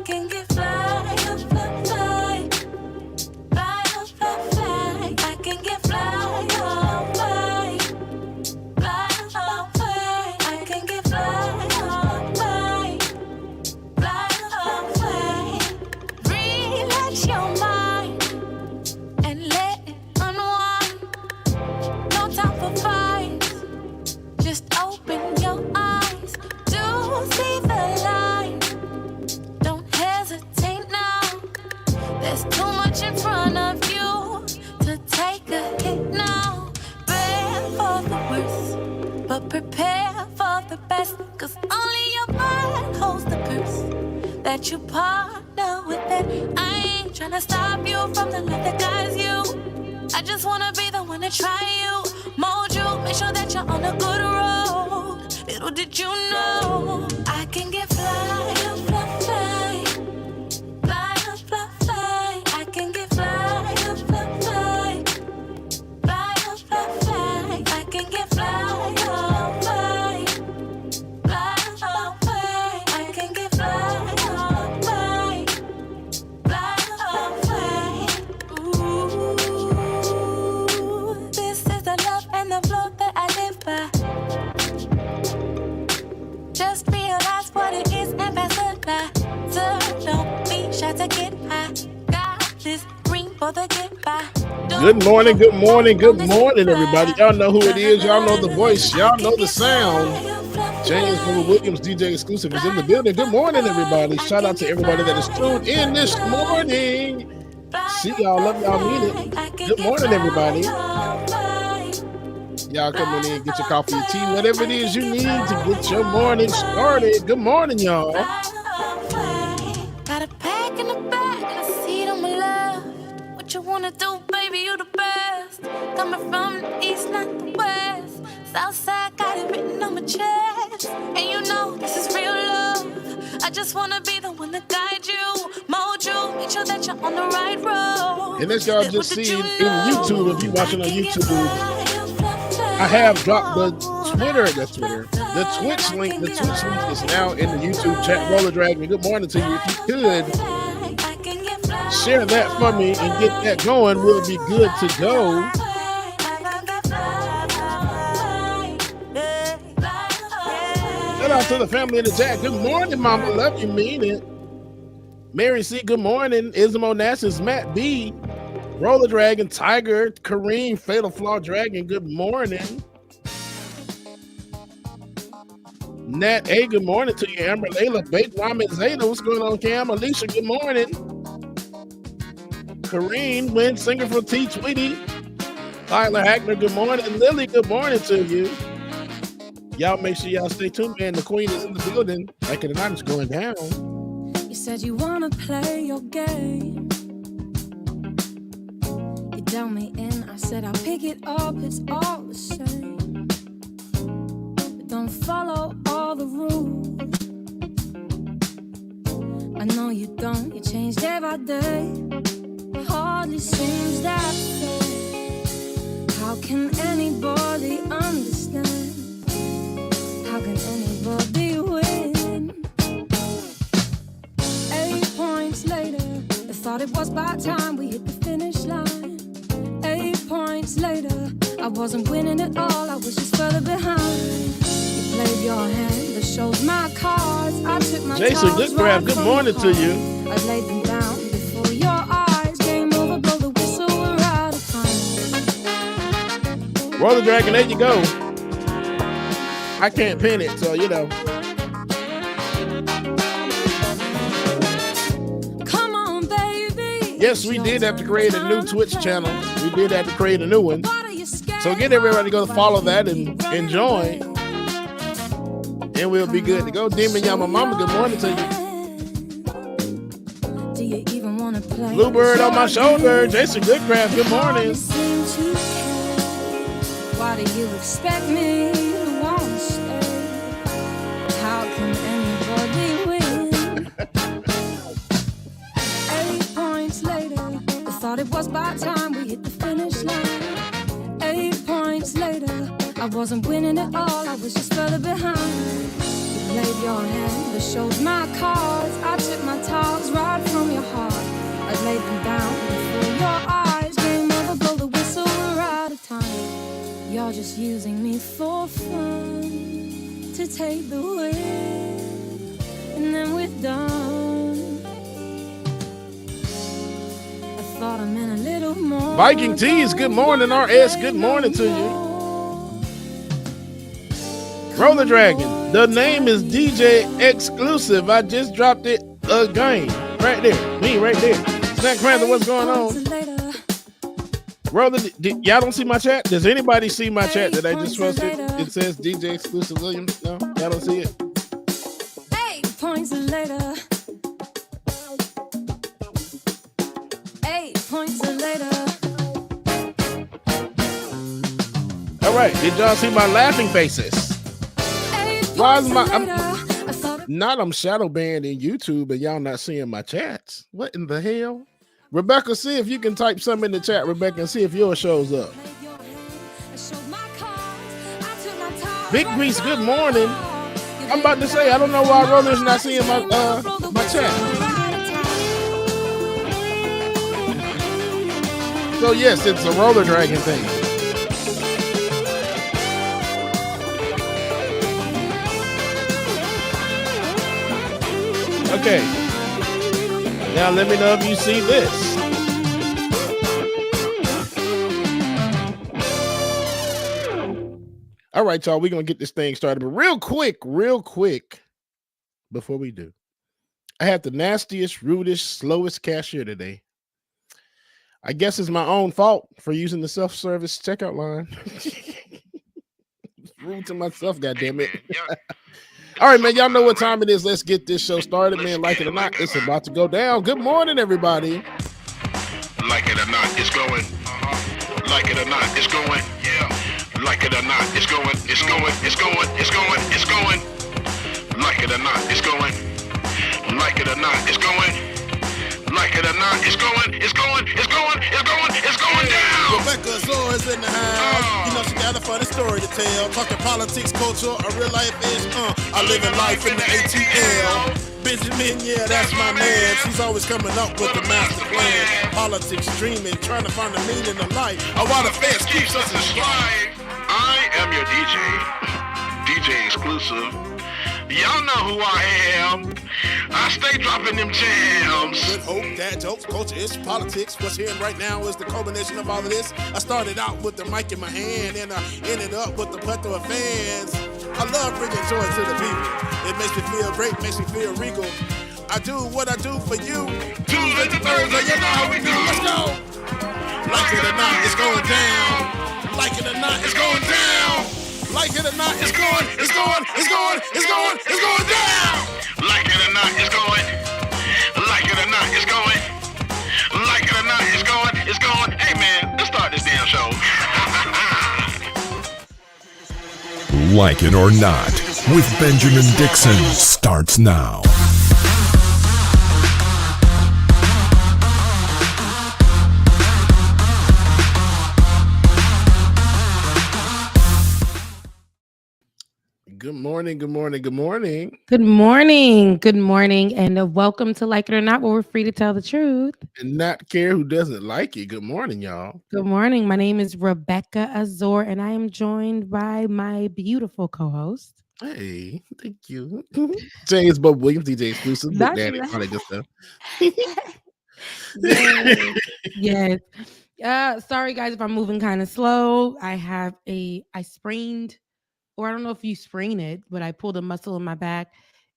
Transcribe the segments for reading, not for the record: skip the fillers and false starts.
can get fly, fly, fly. Fly, fly, fly. I can get fly, fly, fly. Fly, fly, fly. I can get fly, fly, fly. Fly, fly. Relax your mind and let it unwind. No time for fights. Just open your eyes to see the light. Don't hesitate now. There's too much in front of you to take a hit now. Prepare for the worst, but prepare for the best. Cause only your mind holds the curse that you partner with it. I ain't tryna stop you from the love that guides you. I just wanna be the one to try you, mold you, make sure that you're on a good road. Little did you know I can get fly, fly, fly. Fly, fly, fly. I can get fly, fly, fly. Fly, fly, fly. I can get fly, fly. Fly, fly, fly. I can get fly, fly. Fly, fly. Ooh, this is the love and the flow that I live by. Just realize what it is and pass the lie. So don't be shy to get high. Got this green for the get by. Good morning, good morning, good morning, everybody. Y'all know who it is. Y'all know the voice. Y'all know the sound. James Williams, DJ Exclusive, is in the building. Good morning, everybody. Shout out to everybody that is tuned in this morning. See y'all. Love y'all. Mean it. Good morning, everybody. Y'all come in, get your coffee and tea, whatever it is you need to get your morning started. Good morning, y'all. Got a pack in the back and a seat on my left. What you wanna do, baby? You the best. Coming from the east, not the west. Southside got it written on my chest. And you know this is real love. I just wanna be the one to guide you, mold you, make sure that you're on the right road. And as y'all just see in YouTube, if you're watching on YouTube, I have dropped the Twitch link. The Twitch link is now in the YouTube chat. Roller Dragon, good morning to you. If you could share that for me and get that going, we'll be good to go. Shout out to the family in the chat. Good morning, Mama. Love you, mean it. Mary C, good morning. Ismo Nash's Matt B. Roller Dragon, Tiger, Kareem, Fatal Flaw Dragon, good morning. Nat A, good morning to you. Amber Layla, Baked Ramen Zeta, what's going on, Cam? Alicia, good morning. Kareem, Wynn, singer for T Tweety. Tyler Hackner, good morning. And Lily, good morning to you. Y'all make sure y'all stay tuned, man. The queen is in the building. Back in the night is going down. You said you want to play your game. Tell me in, I said I'll pick it up, it's all the same. But don't follow all the rules. I know you don't, you change day by day. Hardly seems that way. How can anybody understand? How can anybody win? 8 points later, I thought it was about time we hit the finish line. 8 points later, I wasn't winning at all, I was just further behind. You played your hand, that shows my cards. I took my Jason Goodcraft, good morning to you. I laid them down before your eyes. Game over, blow the whistle, we're out of time. Roller Dragon, there you go. I can't pin it, so you know. Yes, we did have to create a new Twitch channel. We did have to create a new one. So get everybody to go follow that and join. And we'll be good to go. Demon Yama Mama, good morning to you. Bluebird on my shoulder. Jason Goodcraft, good morning. Why do you expect me to want to stay? How can anybody win? 8 points later, I thought it was about time we hit the finish line. 8 points later, I wasn't winning at all, I was just further behind. You played your hand, but showed my cards. I took my toss, just using me for fun to take the win, and then we're done. I thought I meant a little more. Viking Tees, good morning. RS, good morning to you. Roller Dragon, the name is DJ Exclusive. I just dropped it again. Right there. Me right there. Snack Panther, what's going on? Roller, y'all don't see my chat? Does anybody see my chat that I just posted? It says DJ Exclusive Williams. No? Y'all don't see it? 8 points later. 8 points later. All right. Did y'all see my laughing faces? Why is I'm shadow banned in YouTube and y'all not seeing my chats? What in the hell? Rebecca, see if you can type something in the chat, Rebecca, and see if yours shows up. Big Grease, good morning. I'm about to say, I don't know why Roller's not seeing my chat. So yes, it's a Roller Dragon thing. Okay. Now let me know if you see this. All right, y'all, we're going to get this thing started. But real quick, before we do, I had the nastiest, rudest, slowest cashier today. I guess it's my own fault for using the self-service checkout line. Rude to myself, goddammit. All right, man, y'all know what time it is. Let's get this show started, man. Like it or not, it's about to go down. Good morning, everybody. Like it or not, it's going. Like it or not, it's going. Yeah. Like it or not, it's going. It's going. It's going. It's going. It's going. Like it or not, it's going. Like it or not, it's going. Like it or not, it's going. It's going. It's going. It's going. It's going down. Rebecca Azor is in the house. You know she got a funny story to tell. Talking politics, culture, a real life is. I live in life in the ATL. Benjamin, yeah, that's my man. She's always coming up with the master plan. Politics, dreaming, trying to find the meaning of life. While the feds keeps us in stride. I am your DJ Exclusive. Y'all know who I am. I stay dropping them jams. Good hope, dad jokes, culture, it's politics. What's here right now is the culmination of all of this. I started out with the mic in my hand, and I ended up with the plethora of fans. I love bringing joy to the people. It makes me feel great, makes me feel regal. I do what I do for you. Tuesday to Thursday, you know how we do. Let's go. Like it or not, it's going down. Like it or not, it's going down. Like it or not, it's going, it's going, it's going, it's going, it's going down. Like it or not, it's going. Like it or not, it's going. Like it or not, it's going. It's going. Hey man, let's start this damn show. Like It or Not with Benjamin Dixon starts now. Good morning, good morning, good morning. Good morning, good morning, and welcome to Like It or Not, where we're free to tell the truth. And not care who doesn't like it. Good morning, y'all. Good morning. My name is Rebecca Azor, and I am joined by my beautiful co-host. Hey, thank you. James Bob Williams, DJ Exclusive, Big Daddy, all that good stuff. Yes. Sorry, guys, if I'm moving kind of slow. I sprained, or I don't know if you sprain it, but I pulled a muscle in my back,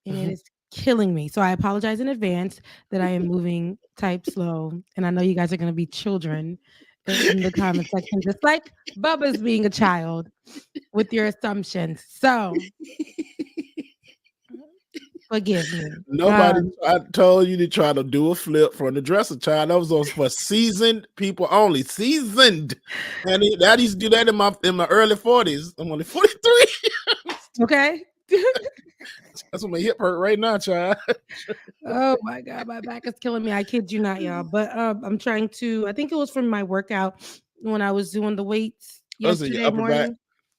and it is killing me. So I apologize in advance that I am moving type slow, and I know you guys are going to be children in the comment section, just like Bubba's being a child with your assumptions. So forgive me. Nobody I told you to try to do a flip from the dresser, child. That was for seasoned people only. Seasoned. And I used to do that in my early 40s. I'm only 43. Okay. That's what my hip hurt right now, child. Oh my God, my back is killing me. I kid you not, y'all. But I'm trying to, I think it was from my workout when I was doing the weights yesterday morning.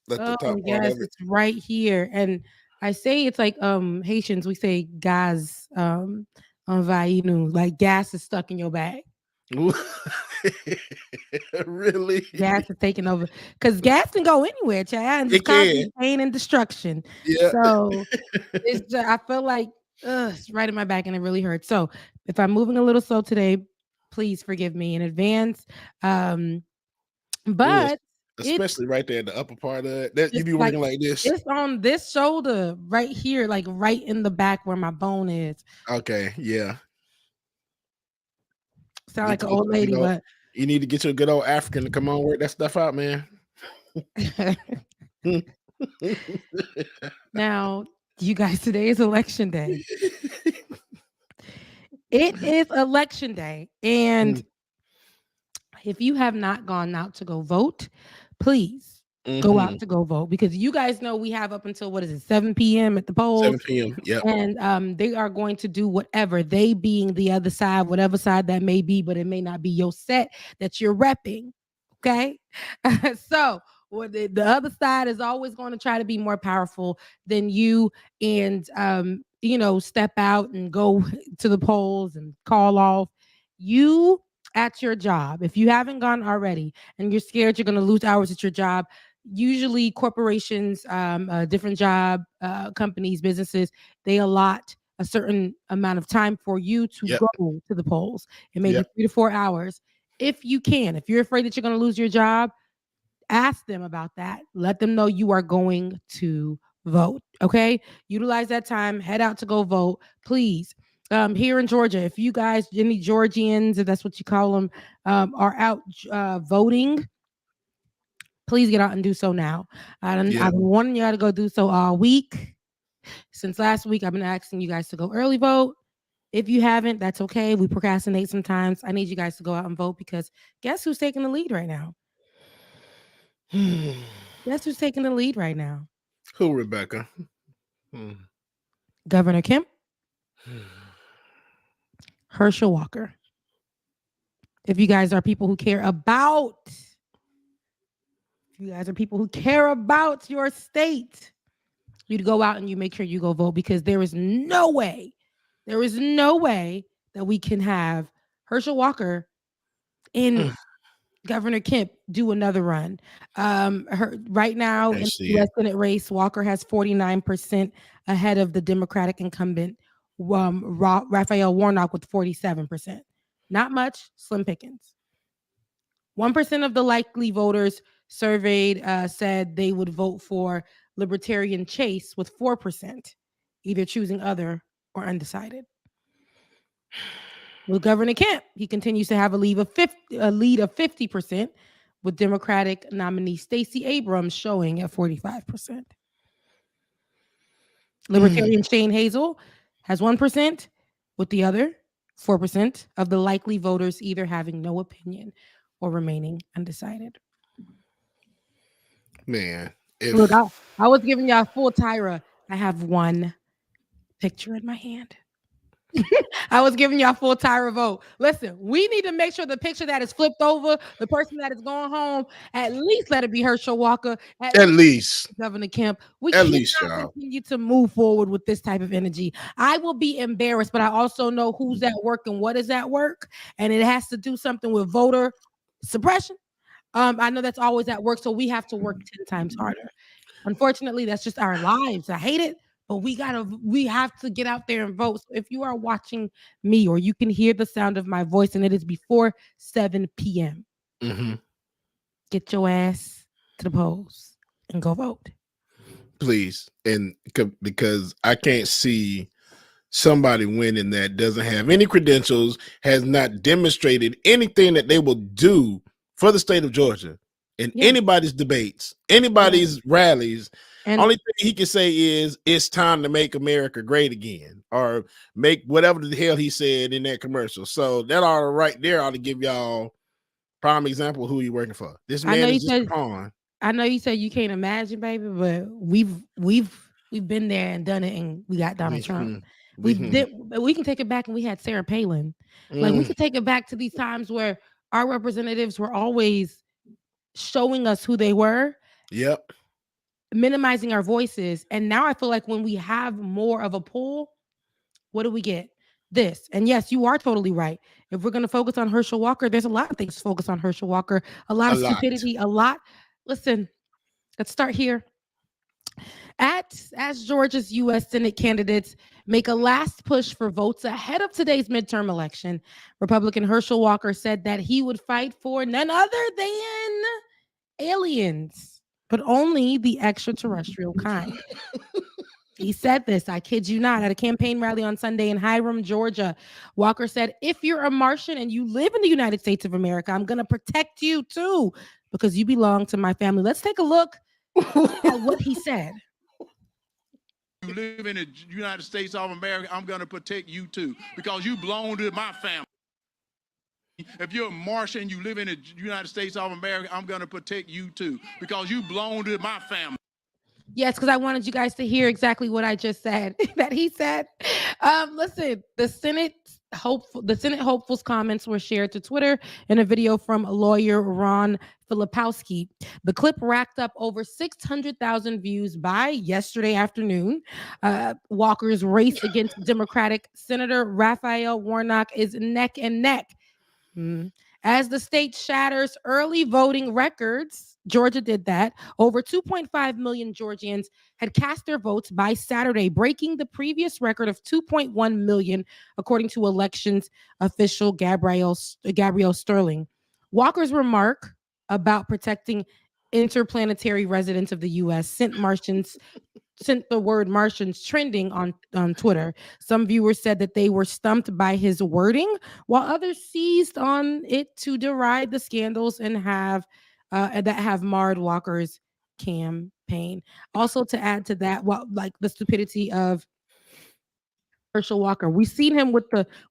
Yes, it's right here. And I say it's like Haitians, we say gas like gas is stuck in your back. Really? Gas is taking over because gas can go anywhere, child, and just It cause can. you pain and destruction. Yeah. So I feel like it's right in my back and it really hurts. So if I'm moving a little slow today, please forgive me in advance. Ooh, But it's especially right there in the upper part of it. That you it's be like working like this. it's on this shoulder right here, like right in the back where my bone is. Okay, yeah. Sound Need like to an get old you a good lady, old but you need to get you a good old African to come on work that stuff out, man. now, you guys, today is election day. It is election day. And if you have not gone out to go vote, please go out to go vote because you guys know we have up until what is it, 7 p.m. at the 7 polls. p.m. Yep. And they are going to do whatever, they being the other side, whatever side that may be, but it may not be your set that you're repping. Okay. So the other side is always going to try to be more powerful than you and step out and go to the polls and call off. You at your job, if you haven't gone already and you're scared you're going to lose hours at your job, usually corporations, different job companies, businesses, they allot a certain amount of time for you to Yep. go to the polls. It may be Yep. 3 to 4 hours. If you can, if you're afraid that you're going to lose your job, ask them about that. Let them know you are going to vote. Okay. Utilize that time, head out to go vote, please. Here in Georgia, if you guys, any Georgians, if that's what you call them, are out voting, please get out and do so now. I've been wanting y'all to go do so all week. Since last week, I've been asking you guys to go early vote. If you haven't, that's okay. We procrastinate sometimes. I need you guys to go out and vote because guess who's taking the lead right now? Guess who's taking the lead right now? Who, Rebecca? Governor Kemp, Herschel Walker. If you guys are people who care about, your state, you'd go out and you make sure you go vote because there is no way that we can have Herschel Walker and Governor Kemp do another run. Right now in the U.S. Senate race, Walker has 49% ahead of the Democratic incumbent Raphael Warnock with 47%. Not much, slim pickings. 1% of the likely voters surveyed said they would vote for Libertarian Chase with 4%, either choosing other or undecided. With Governor Kemp, he continues to have a lead of 50%, with Democratic nominee Stacey Abrams showing at 45%. Libertarian Shane Hazel has 1%, with the other 4% of the likely voters either having no opinion or remaining undecided. Man, Look, I was giving y'all full Tyra. I have one picture in my hand. I was giving y'all full Tyra vote. Listen, we need to make sure the picture that is flipped over, the person that is going home, at least let it be Herschel Walker. at least Governor Kemp. We at cannot least, y'all. continue to move forward with this type of energy. I will be embarrassed, but I also know who's at work and what is at work, and it has to do something with voter suppression. I know that's always at work, so we have to work 10 times harder. Unfortunately, that's just our lives. I hate it, but we have to get out there and vote. So if you are watching me or you can hear the sound of my voice and it is before 7 p.m., get your ass to the polls and go vote. Please. And because I can't see somebody winning that doesn't have any credentials, has not demonstrated anything that they will do for the state of Georgia in anybody's debates, anybody's rallies. And only thing he can say is it's time to make America great again, or make whatever the hell he said in that commercial. So that right there ought to give y'all prime example of who you're working for. This man is just a pawn. I know you said you can't imagine, baby, but we've been there and done it, and we got Donald Trump. We can take it back, and we had Sarah Palin. Like, we could take it back to these times where our representatives were always showing us who they were. Yep. Minimizing our voices. And now I feel like when we have more of a pool, what do we get? this. And yes, you are totally right. If we're going to focus on Herschel Walker, there's a lot of things to focus on Herschel Walker, a lot A of lot. stupidity, a lot. Listen, let's start here. As Georgia's U.S. Senate candidates make a last push for votes ahead of today's midterm election, Republican Herschel Walker said that he would fight for none other than aliens, but only the extraterrestrial kind. He said this, I kid you not, at a campaign rally on Sunday in Hiram, Georgia. Walker said, if you're a Martian and you live in the United States of America, I'm going to protect you too because you belong to my family. Let's take a look at what he said. You live in the United States of America, I'm going to protect you too because you belong to my family. If you're a Martian, you live in the United States of America, I'm going to protect you too because you belong to my family. Yes, because I wanted you guys to hear exactly what I just said that he said. Listen, the Senate hopefuls comments were shared to Twitter in a video from lawyer Ron Filipowski. The clip racked up over 600,000 views by yesterday afternoon. Walker's race against Democratic Senator Raphael Warnock is neck and neck. As the state shatters early voting records, Georgia did that. Over 2.5 million Georgians had cast their votes by Saturday, breaking the previous record of 2.1 million, according to elections official Gabrielle Sterling. Walker's remark about protecting interplanetary residents of the U.S. sent the word Martians trending on Twitter. Some viewers said that they were stumped by his wording, while others seized on it to deride the scandals and that have marred Walker's campaign. Also, to add to that, like the stupidity of Herschel Walker. We've seen him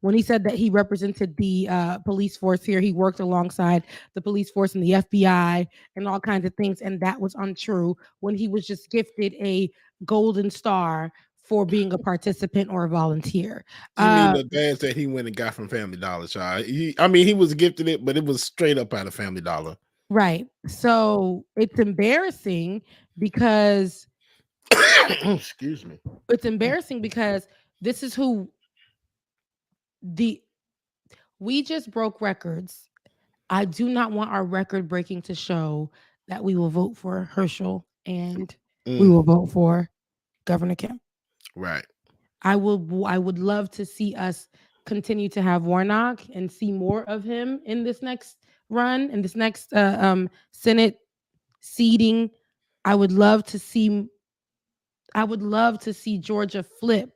when he said that he represented the police force here. He worked alongside the police force and the FBI and all kinds of things, and that was untrue when he was just gifted a golden star for being a participant or a volunteer. You mean the badge that he went and got from Family Dollar, child? He was gifted it, but it was straight up out of Family Dollar. Right. So it's embarrassing because excuse me. It's embarrassing because this is who we just broke records. I do not want our record breaking to show that we will vote for Herschel and we will vote for Governor Kemp. Right. I would love to see us continue to have Warnock and see more of him in this next run, in this next Senate seating. I would love to see Georgia flip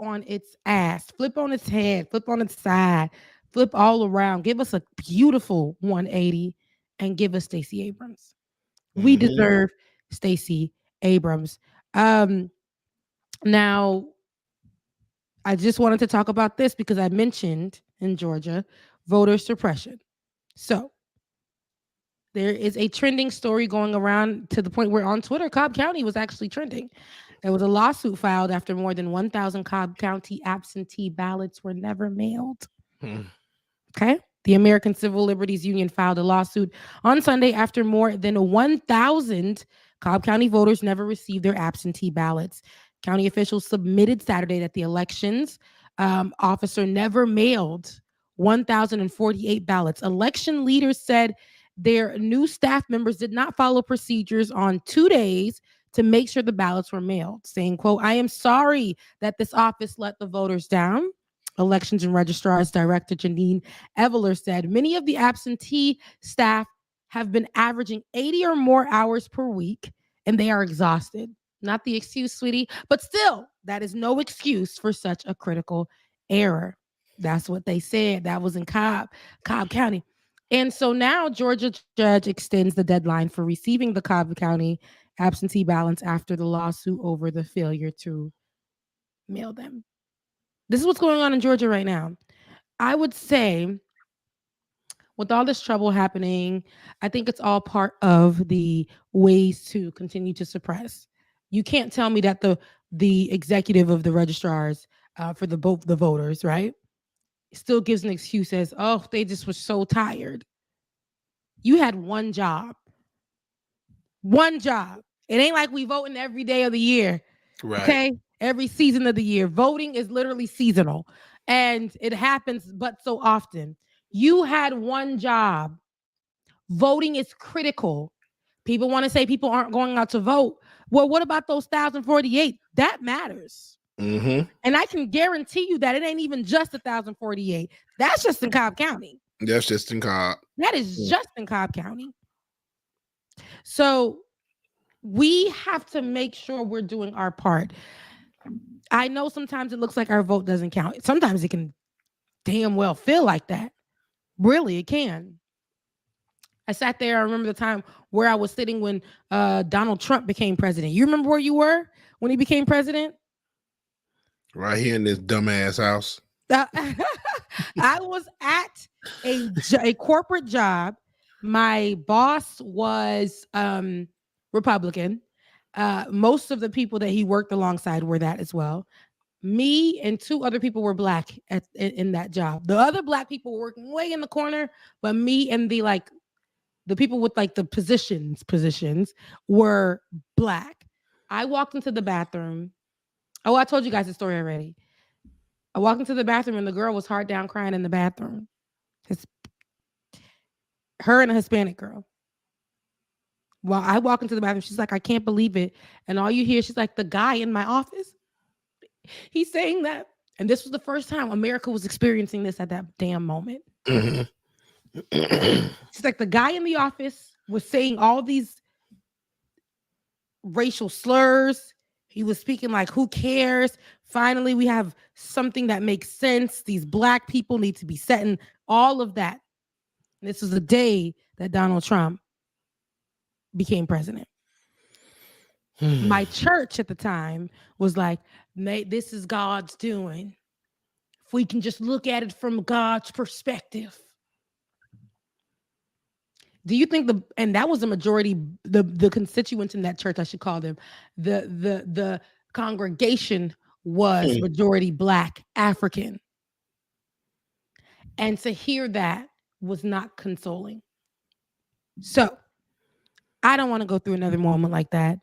on its ass, flip on its head, flip on its side, flip all around. Give us a beautiful 180 and give us Stacey Abrams. We deserve Stacey Abrams. Now, I just wanted to talk about this because I mentioned in Georgia voter suppression. So there is a trending story going around to the point where on Twitter, Cobb County was actually trending. There was a lawsuit filed after more than 1,000 Cobb County absentee ballots were never mailed. Okay. The American Civil Liberties Union filed a lawsuit on Sunday after more than 1,000 Cobb County voters never received their absentee ballots. County officials submitted Saturday that the elections officer never mailed 1,048 ballots. Election leaders said their new staff members did not follow procedures on 2 days to make sure the ballots were mailed, saying, quote, I am sorry that this office let the voters down. Elections and Registrars Director Janine Eveler said many of the absentee staff have been averaging 80 or more hours per week, and they are exhausted. Not the excuse, sweetie, but still, that is no excuse for such a critical error. That's what they said. That was in Cobb County. And so now Georgia judge extends the deadline for receiving the Cobb County absentee ballots after the lawsuit over the failure to mail them. This is what's going on in Georgia right now. I would say with all this trouble happening, I think it's all part of the ways to continue to suppress. You can't tell me that the executive of the registrars for the voters, right, still gives an excuse as, oh, they just were so tired. You had one job. One job. It ain't like we voting every day of the year. Right. Okay. Every season of the year. Voting is literally seasonal. And it happens but so often. You had one job. Voting is critical. People want to say people aren't going out to vote. Well, what about those 1,048? That matters. Mm-hmm. And I can guarantee you that it ain't even just 1,048. That's just in Cobb County. That's just in Cobb. That is just in Cobb County. So we have to make sure we're doing our part. I know sometimes it looks like our vote doesn't count. Sometimes it can damn well feel like that. Really, it can. I sat there. I remember the time where I was sitting when Donald Trump became president. You remember where you were when he became president? Right here in this dumbass house. I was at a corporate job. My boss was Republican. Most of the people that he worked alongside were that as well. Me and two other people were black in that job. The other black people were working way in the corner, but me and the people with like the positions were black. I walked into the bathroom. Oh, I told you guys the story already. I walked into the bathroom and the girl was hard down crying in the bathroom. Her and a Hispanic girl. Well, I walk into the bathroom. She's like, I can't believe it. And all you hear, she's like, the guy in my office, he's saying that. And this was the first time America was experiencing this at that damn moment. Mm-hmm. She's like, the guy in the office was saying all these racial slurs. He was speaking like, who cares? Finally, we have something that makes sense. These black people need to be set in all of that. And this was the day that Donald Trump became president. My church at the time was like, this is God's doing. If we can just look at it from God's perspective. Do you think and that was the majority, the constituents in that church, I should call them, the congregation was majority black African. And to hear that was not consoling. So I don't want to go through another moment like that.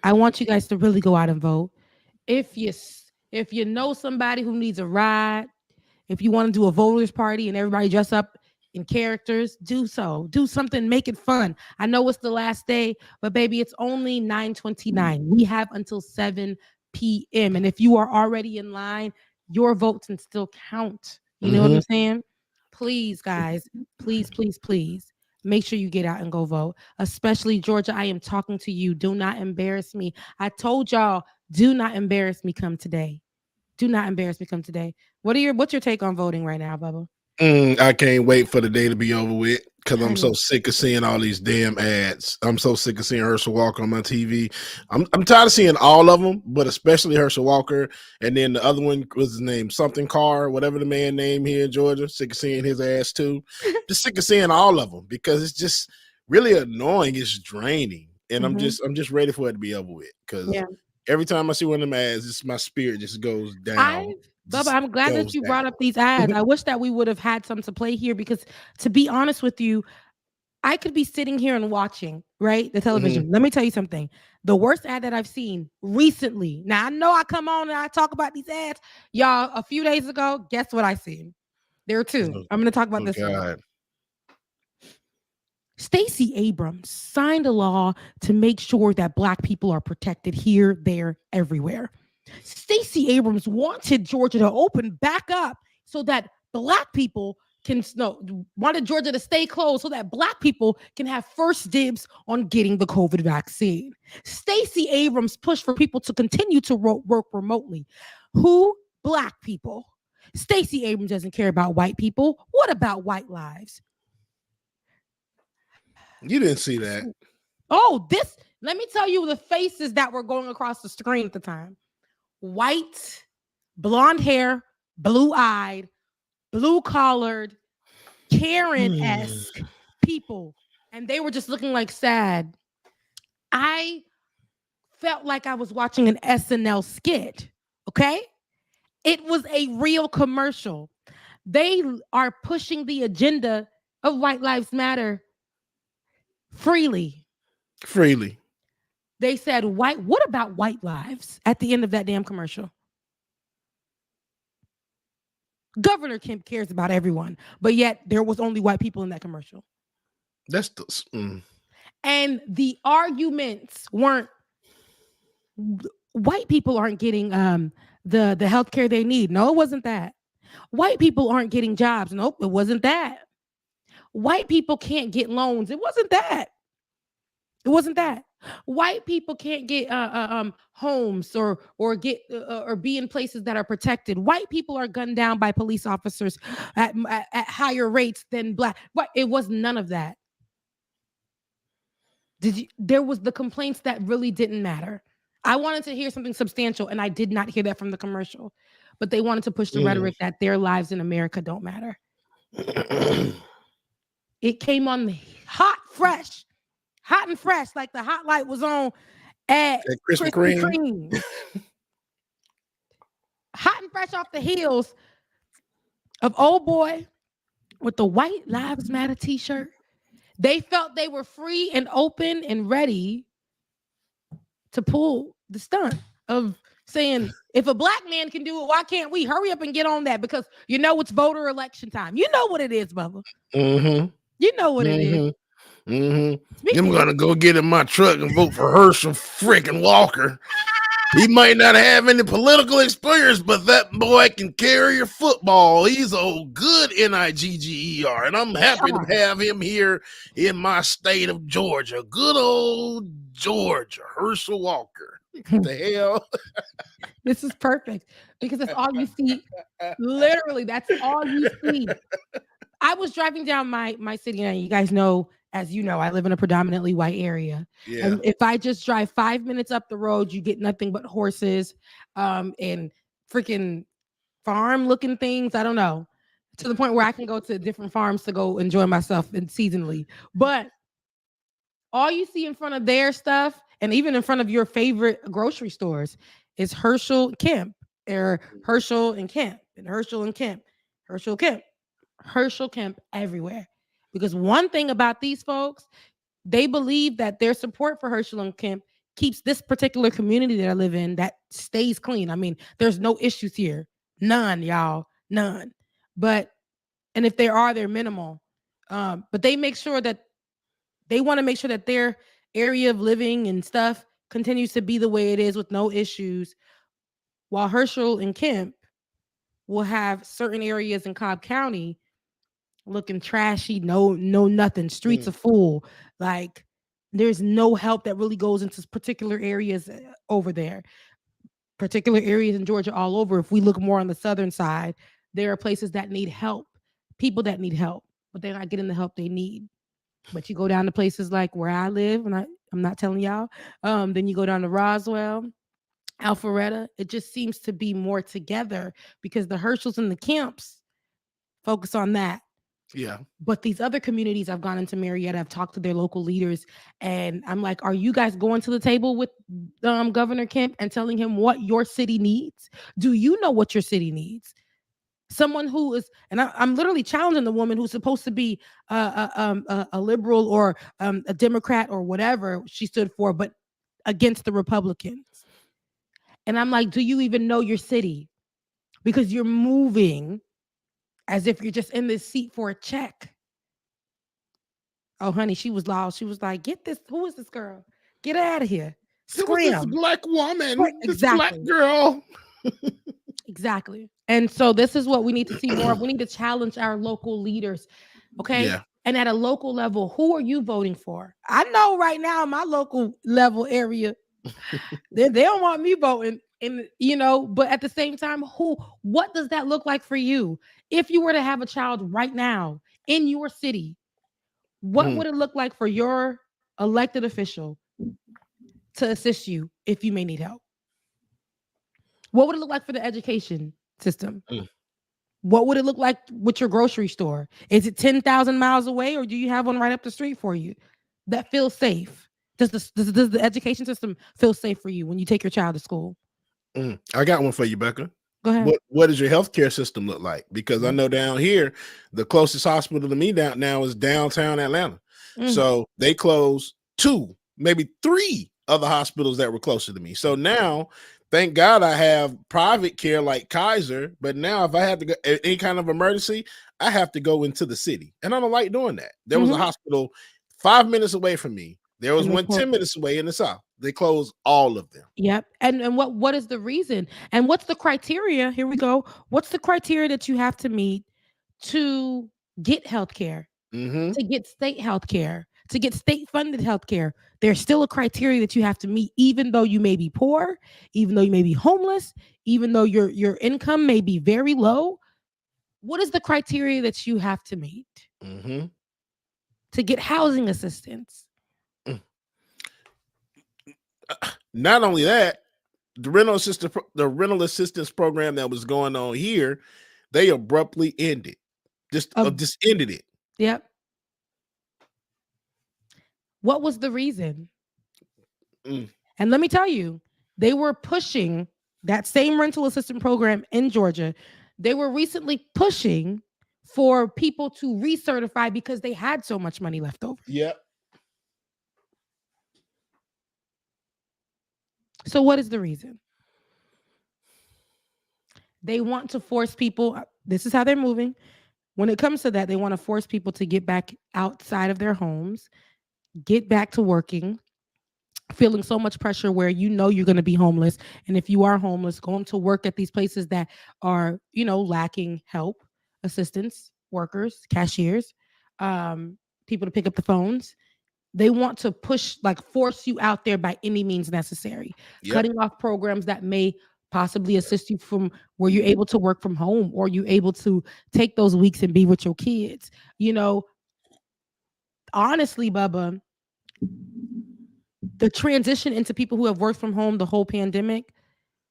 I want you guys to really go out and vote. If you know somebody who needs a ride, if you want to do a voters party and everybody dress up in characters, do so. Do something, make it fun. I know it's the last day, but baby, it's only 9:29. We have until 7 p.m. And if you are already in line, your vote can still count. You know what I'm saying? Please, guys, please, please, please. Make sure you get out and go vote. Especially Georgia, I am talking to you. Do not embarrass me. I told y'all, do not embarrass me come today. Do not embarrass me come today. What's your take on voting right now, Bubba? I can't wait for the day to be over with because I'm so sick of seeing all these damn ads. I'm so sick of seeing Herschel Walker on my TV. I'm tired of seeing all of them, but especially Herschel Walker. And then the other one was his name, something Carr, whatever the man name here in Georgia. Sick of seeing his ass too. Just sick of seeing all of them because it's just really annoying. It's draining, and I'm just ready for it to be over with because every time I see one of them ads, my spirit just goes down. Bubba, I'm glad that you brought up these ads. I wish that we would have had some to play here because, to be honest with you, I could be sitting here and watching, right, the television. Let me tell you something. The worst ad that I've seen recently. Now, I know I come on and I talk about these ads. Y'all, a few days ago, guess what I seen? There were two. I'm going to talk about this one. Stacey Abrams signed a law to make sure that black people are protected here, there, everywhere. Stacey Abrams wanted Georgia to open back up so that black people wanted Georgia to stay closed so that black people can have first dibs on getting the COVID vaccine. Stacey Abrams pushed for people to continue to work remotely. Who? Black people. Stacey Abrams doesn't care about white people. What about white lives? You didn't see that. Oh, let me tell you the faces that were going across the screen at the time. White, blonde hair, blue-eyed, blue-collared, Karen-esque people. And they were just looking like sad. I felt like I was watching an SNL skit, okay? It was a real commercial. They are pushing the agenda of White Lives Matter freely. They said, what about white lives at the end of that damn commercial? Governor Kemp cares about everyone, but yet there was only white people in that commercial. That's And the arguments weren't white people aren't getting the health care they need. No, it wasn't that. White people aren't getting jobs. Nope, it wasn't that. White people can't get loans. It wasn't that. It wasn't that. White people can't get homes or get or be in places that are protected. White people are gunned down by police officers at higher rates than black. What? It was none of that. There was the complaints that really didn't matter. I wanted to hear something substantial, and I did not hear that from the commercial. But they wanted to push the rhetoric that their lives in America don't matter. It came on hot and fresh, like the hot light was on at Krispy Kreme. Hot and fresh off the heels of old boy with the White Lives Matter t-shirt. They felt they were free and open and ready to pull the stunt of saying, if a black man can do it, why can't we? Hurry up and get on that, because you know it's voter election time. You know what it is, Bubba. You know what it is. I'm gonna go get in my truck and vote for Herschel freaking Walker. He might not have any political experience, but that boy can carry a football. He's a good Nigger, and I'm happy to have him here in my state of Georgia. Good old Georgia, Herschel Walker. What the hell? This is perfect, because that's all you see. Literally, that's all you see. I was driving down my city, and you guys know, as you know, I live in a predominantly white area. Yeah. And if I just drive 5 minutes up the road, you get nothing but horses and freaking farm looking things. I don't know, to the point where I can go to different farms to go enjoy myself in seasonally. But all you see in front of their stuff, and even in front of your favorite grocery stores, is Herschel Kemp, or Herschel and Kemp, and Herschel and Kemp, Herschel Kemp, Herschel Kemp everywhere. Because one thing about these folks, they believe that their support for Herschel and Kemp keeps this particular community that I live in, that stays clean. I mean, there's no issues here. None, y'all. None. But, and if there are, they're minimal. But they make sure that they want to make sure that their area of living and stuff continues to be the way it is with no issues, while Herschel and Kemp will have certain areas in Cobb County looking trashy, no nothing. Streets are full. Like, there's no help that really goes into particular areas over there. Particular areas in Georgia all over. If we look more on the southern side, there are places that need help, people that need help, but they're not getting the help they need. But you go down to places like where I live, and I'm not telling y'all, then you go down to Roswell, Alpharetta. It just seems to be more together, because the Herschels and the Kemps focus on that. Yeah. But these other communities, I've gone into Marietta, I've talked to their local leaders, and I'm like, are you guys going to the table with Governor Kemp and telling him what your city needs? Do you know what your city needs? Someone who is, and I'm literally challenging the woman who's supposed to be a liberal or a Democrat or whatever she stood for, but against the Republicans. And I'm like, do you even know your city? Because you're moving as if you're just in this seat for a check. Oh, honey, she was lost. She was like, get this. Who is this girl? Get out of here. Scream. This black woman. Right, This exactly. black girl. Exactly. And so this is what we need to see more of. We need to challenge our local leaders. Okay. Yeah. And at a local level, who are you voting for? I know right now in my local level area, they don't want me voting. And but at the same time, what does that look like for you? If you were to have a child right now in your city, what would it look like for your elected official to assist you if you may need help? What would it look like for the education system? What would it look like with your grocery store? Is it 10,000 miles away, or do you have one right up the street for you that feels safe? Does the education system feel safe for you when you take your child to school? I got one for you, Becca. Go ahead. What does your healthcare system look like? Because I know down here, the closest hospital to me now is downtown Atlanta. So they closed 2, maybe 3 other hospitals that were closer to me. So now Thank God I have private care like Kaiser, but now if I have to go any kind of emergency, I have to go into the city, and I don't like doing that. There was a hospital 5 minutes away from me. There was And they one closed 10 minutes away in the South. They closed all of them. Yep. And what is the reason? And what's the criteria? Here we go. What's the criteria that you have to meet to get health care, to get state health care, to get state funded health care? There's still a criteria that you have to meet, even though you may be poor, even though you may be homeless, even though your income may be very low. What is the criteria that you have to meet to get housing assistance? Not only that, the rental assistance program that was going on here, they abruptly ended. Just ended it. Yep. What was the reason? And let me tell you, they were pushing that same rental assistance program in Georgia. They were recently pushing for people to recertify because they had so much money left over. Yep. So what is the reason? They want to force people. This is how they're moving. When it comes to that, they want to force people to get back outside of their homes, get back to working, feeling so much pressure where you know you're going to be homeless. And if you are homeless, going to work at these places that are, lacking help, assistance, workers, cashiers, people to pick up the phones. They want to force you out there by any means necessary, cutting off programs that may possibly assist you from where you're able to work from home, or you're able to take those weeks and be with your kids. Honestly, Bubba, the transition into people who have worked from home the whole pandemic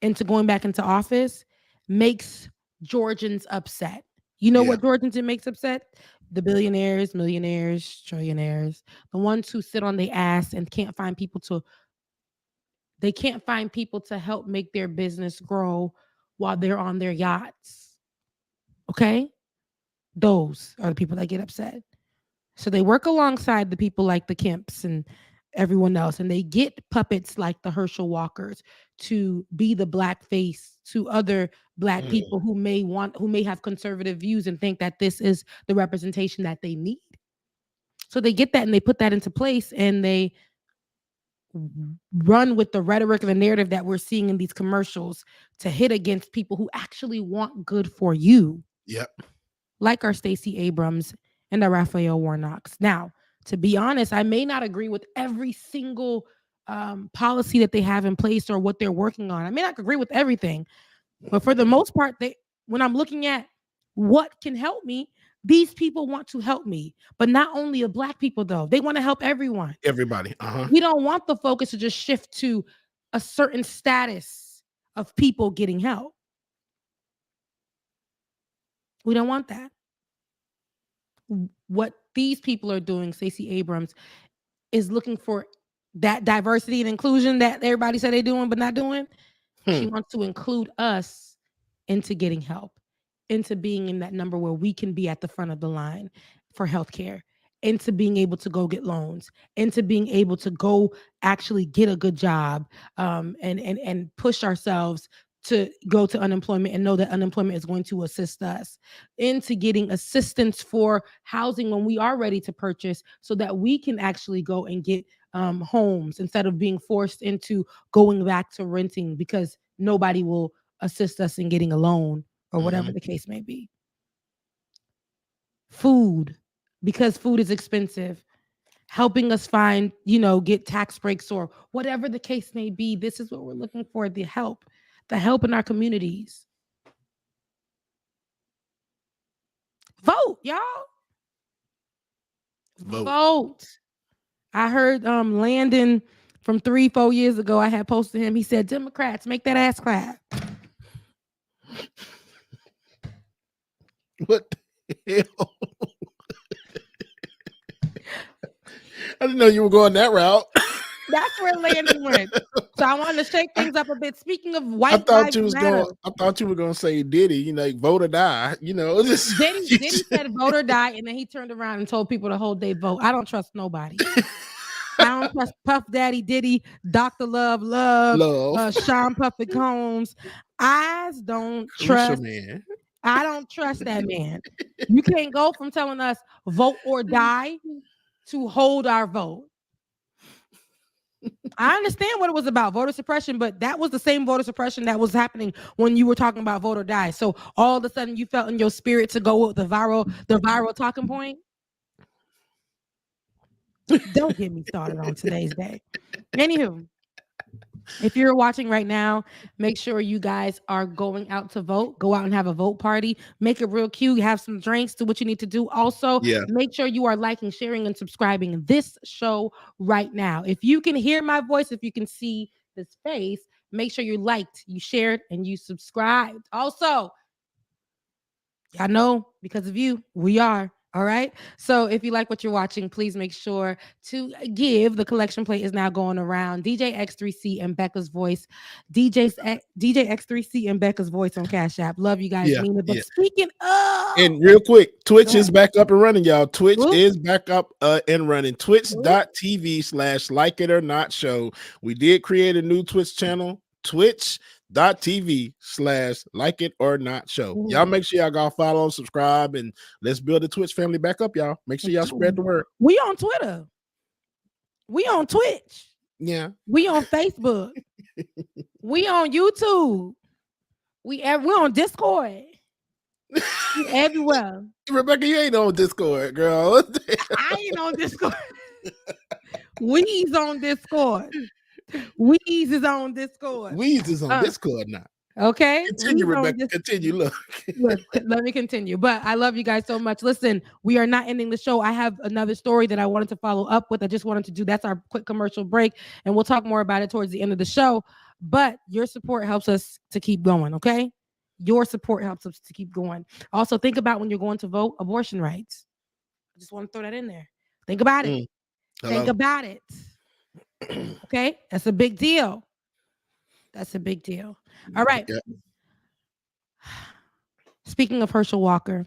into going back into office makes Georgians upset. What Georgians it makes upset? The billionaires, millionaires, trillionaires, the ones who sit on their ass and can't find people to help make their business grow while they're on their yachts. Okay? Those are the people that get upset. So they work alongside the people like the Kemps and everyone else, and they get puppets like the Herschel Walkers to be the black face to other black people who may have conservative views and think that this is the representation that they need. So they get that and they put that into place, and they run with the rhetoric and the narrative that we're seeing in these commercials to hit against people who actually want good for you. Yep. Like our Stacey Abrams and our Raphael Warnocks. Now, to be honest, I may not agree with every single policy that they have in place or what they're working on. I may not agree with everything, but for the most part, when I'm looking at what can help me, these people want to help me. But not only the black people, though. They want to help everyone. Everybody. We don't want the focus to just shift to a certain status of people getting help. We don't want that. What these people are doing, Stacey Abrams, is looking for that diversity and inclusion that everybody said they're doing but not doing. She wants to include us into getting help, into being in that number where we can be at the front of the line for healthcare, into being able to go get loans, into being able to go actually get a good job, and push ourselves to go to unemployment and know that unemployment is going to assist us, into getting assistance for housing when we are ready to purchase, so that we can actually go and get homes instead of being forced into going back to renting because nobody will assist us in getting a loan or whatever the case may be. Food, because food is expensive, helping us find, get tax breaks or whatever the case may be. This is what we're looking for, the help in our communities. Vote, y'all. Vote. I heard Landon from 3-4 years ago, I had posted him. He said, Democrats, make that ass clap. What the hell? I didn't know you were going that route. That's where Landon went. So I wanted to shake things up a bit. Speaking of white, I thought you were going to say Diddy, vote or die. Diddy said vote or die, and then he turned around and told people to hold their vote. I don't trust nobody. I don't trust Puff Daddy Diddy, Dr. Love, Sean Puffy Combs. I don't Crucial trust. man. I don't trust that man. You can't go from telling us vote or die to hold our vote. I understand what it was about, voter suppression, but that was the same voter suppression that was happening when you were talking about vote or die. So all of a sudden you felt in your spirit to go with the viral talking point. Don't get me started on today's day. Anywho, if you're watching right now, make sure you guys are going out to vote. Go out and have a vote party. Make it real cute. Have some drinks. Do what you need to do. Also, make sure you are liking, sharing, and subscribing this show right now. If you can hear my voice, if you can see this face, make sure you liked, you shared, and you subscribed. Also, I know because of you, we are. All right. So if you like what you're watching, please make sure to give. The collection plate is now going around. DJ X3C and Becca's voice. DJ X3C and Becca's voice on Cash App. Love you guys. Mean it. But speaking of, and real quick, Twitch is back up and running, y'all. Twitch is back up and running. Twitch.tv/like it or not show. We did create a new Twitch channel. Twitch.tv/like it or not show. Y'all make sure y'all go follow, subscribe, and let's build the Twitch family back up, y'all. Make sure y'all spread the word. We on Twitter. We on Twitch. Yeah. We on Facebook. We on YouTube. We on Discord. We everywhere. Rebecca, you ain't on Discord, girl. I ain't on Discord. We's on Discord. Weez is on Discord. Weez is on Discord now. Okay. Continue, Rebecca. Continue. Look, let me continue. But I love you guys so much. Listen, we are not ending the show. I have another story that I wanted to follow up with. I just wanted to do. That's our quick commercial break, and we'll talk more about it towards the end of the show. But your support helps us to keep going. Okay. Your support helps us to keep going. Also, think about when you're going to vote, abortion rights. I just want to throw that in there. Think about it. Think about it. Okay, that's a big deal. That's a big deal. All right. Yeah. Speaking of Herschel Walker,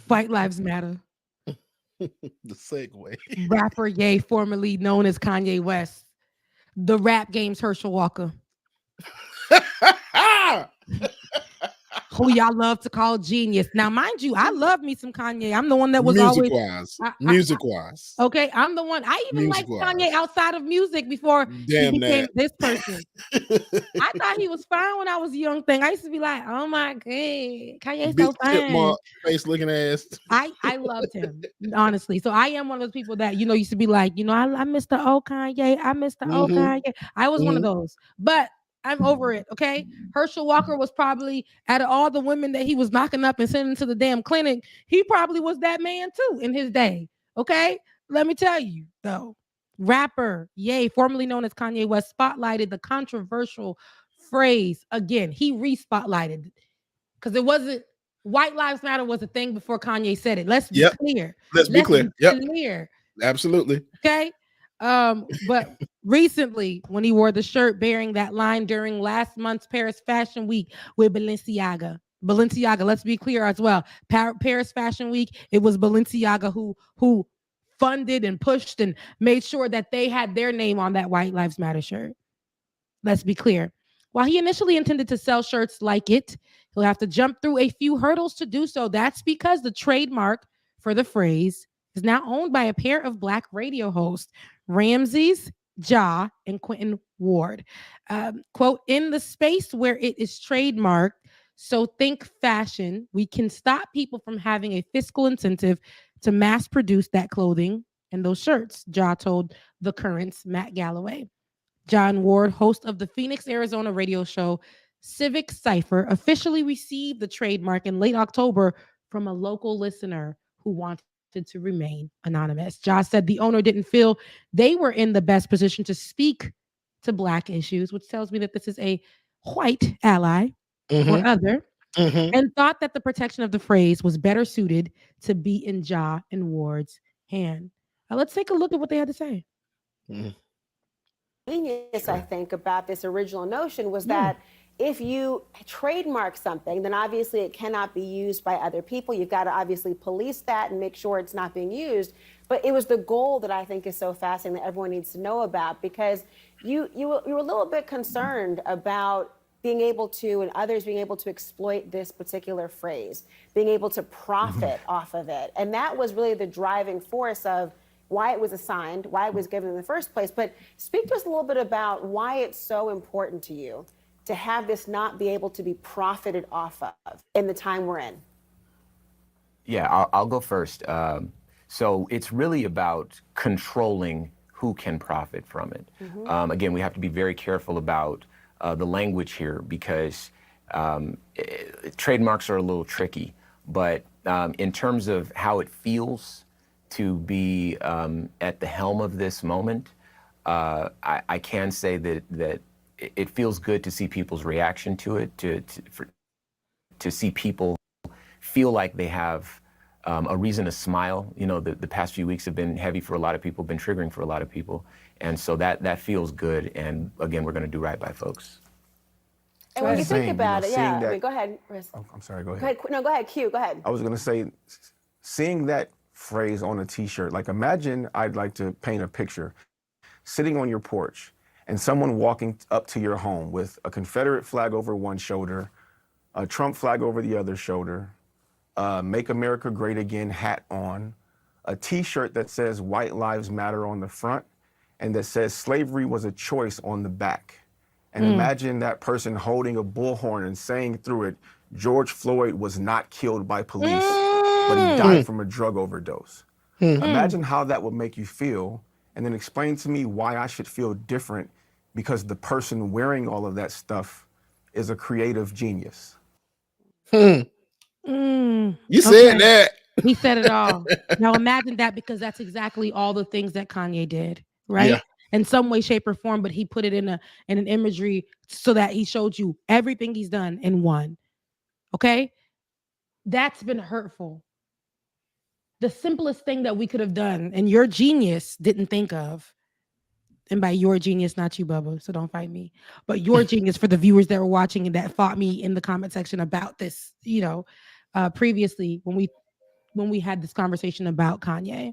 White Lives Matter. The segue. Rapper Ye, formerly known as Kanye West. The rap game's Herschel Walker. Who y'all love to call genius. Now, mind you, I love me some Kanye. I'm the one that was music-wise. Okay, I'm the one. I even liked Kanye outside of music before he became this person. I thought he was fine when I was a young thing. I used to be like, oh my God, Kanye's so fine. Face looking ass. I loved him, honestly. So I am one of those people that, used to be like, I miss the old Kanye. I miss the old Kanye. I was one of those. But I'm over it, okay? Herschel Walker was probably, out of all the women that he was knocking up and sending to the damn clinic, he probably was that man too in his day, okay? Let me tell you, though. Rapper Ye, formerly known as Kanye West, spotlighted the controversial phrase again. He re-spotlighted because it wasn't, White Lives Matter was a thing before Kanye said it. Let's be clear. Let's be clear. Clear. Absolutely. Okay? But recently, when he wore the shirt bearing that line during last month's Paris Fashion Week with Balenciaga, let's be clear as well. Paris Fashion Week, it was Balenciaga who funded and pushed and made sure that they had their name on that White Lives Matter shirt. Let's be clear. While he initially intended to sell shirts like it, he'll have to jump through a few hurdles to do so. That's because the trademark for the phrase is now owned by a pair of Black radio hosts, Ramses Ja and Quentin Ward. Quote, in the space where it is trademarked, so think fashion, we can stop people from having a fiscal incentive to mass produce that clothing and those shirts, Ja told The Current's Matt Galloway. John Ward, host of the Phoenix, Arizona radio show Civic Cipher, officially received the trademark in late October from a local listener who wanted to remain anonymous. Ja said the owner didn't feel they were in the best position to speak to Black issues, which tells me that this is a white ally or other, and thought that the protection of the phrase was better suited to be in Ja and Ward's hand. Now let's take a look at what they had to say. Genius, I think, about this original notion was that if you trademark something, then obviously it cannot be used by other people. You've got to obviously police that and make sure it's not being used. But it was the goal that I think is so fascinating that everyone needs to know about, because you were a little bit concerned about being able to, and others being able to exploit this particular phrase, being able to profit off of it. And that was really the driving force of why it was assigned, why it was given in the first place. But speak to us a little bit about why it's so important to you to have this not be able to be profited off of in the time we're in. Yeah, I'll go first. So it's really about controlling who can profit from it. Again, we have to be very careful about the language here, because trademarks are a little tricky. But in terms of how it feels to be at the helm of this moment, I can say that it feels good to see people's reaction to it, to see people feel like they have a reason to smile. You know, the past few weeks have been heavy for a lot of people, been triggering for a lot of people. And so that feels good. And again, we're going to do right by folks. And when you think about it, yeah, that, I mean, go ahead, Chris. Oh, I'm sorry, go ahead. Go ahead. No, go ahead, Q, go ahead. I was going to say, seeing that phrase on a t-shirt, like imagine, I'd like to paint a picture, sitting on your porch and someone walking up to your home with a Confederate flag over one shoulder, a Trump flag over the other shoulder, Make America Great Again hat on, a t-shirt that says White Lives Matter on the front, and that says slavery was a choice on the back. And imagine that person holding a bullhorn and saying through it, George Floyd was not killed by police, but he died from a drug overdose. Imagine how that would make you feel, and then explain to me why I should feel different because the person wearing all of that stuff is a creative genius. You said that. He said it all. Now imagine that, because that's exactly all the things that Kanye did, right? Yeah. In some way, shape, or form, but he put it in an imagery so that he showed you everything he's done in one. Okay? That's been hurtful. The simplest thing that we could have done, and your genius didn't think of, and by your genius, not you, Bubba, so don't fight me, but your genius for the viewers that were watching and that fought me in the comment section about this, you know, previously when we had this conversation about Kanye.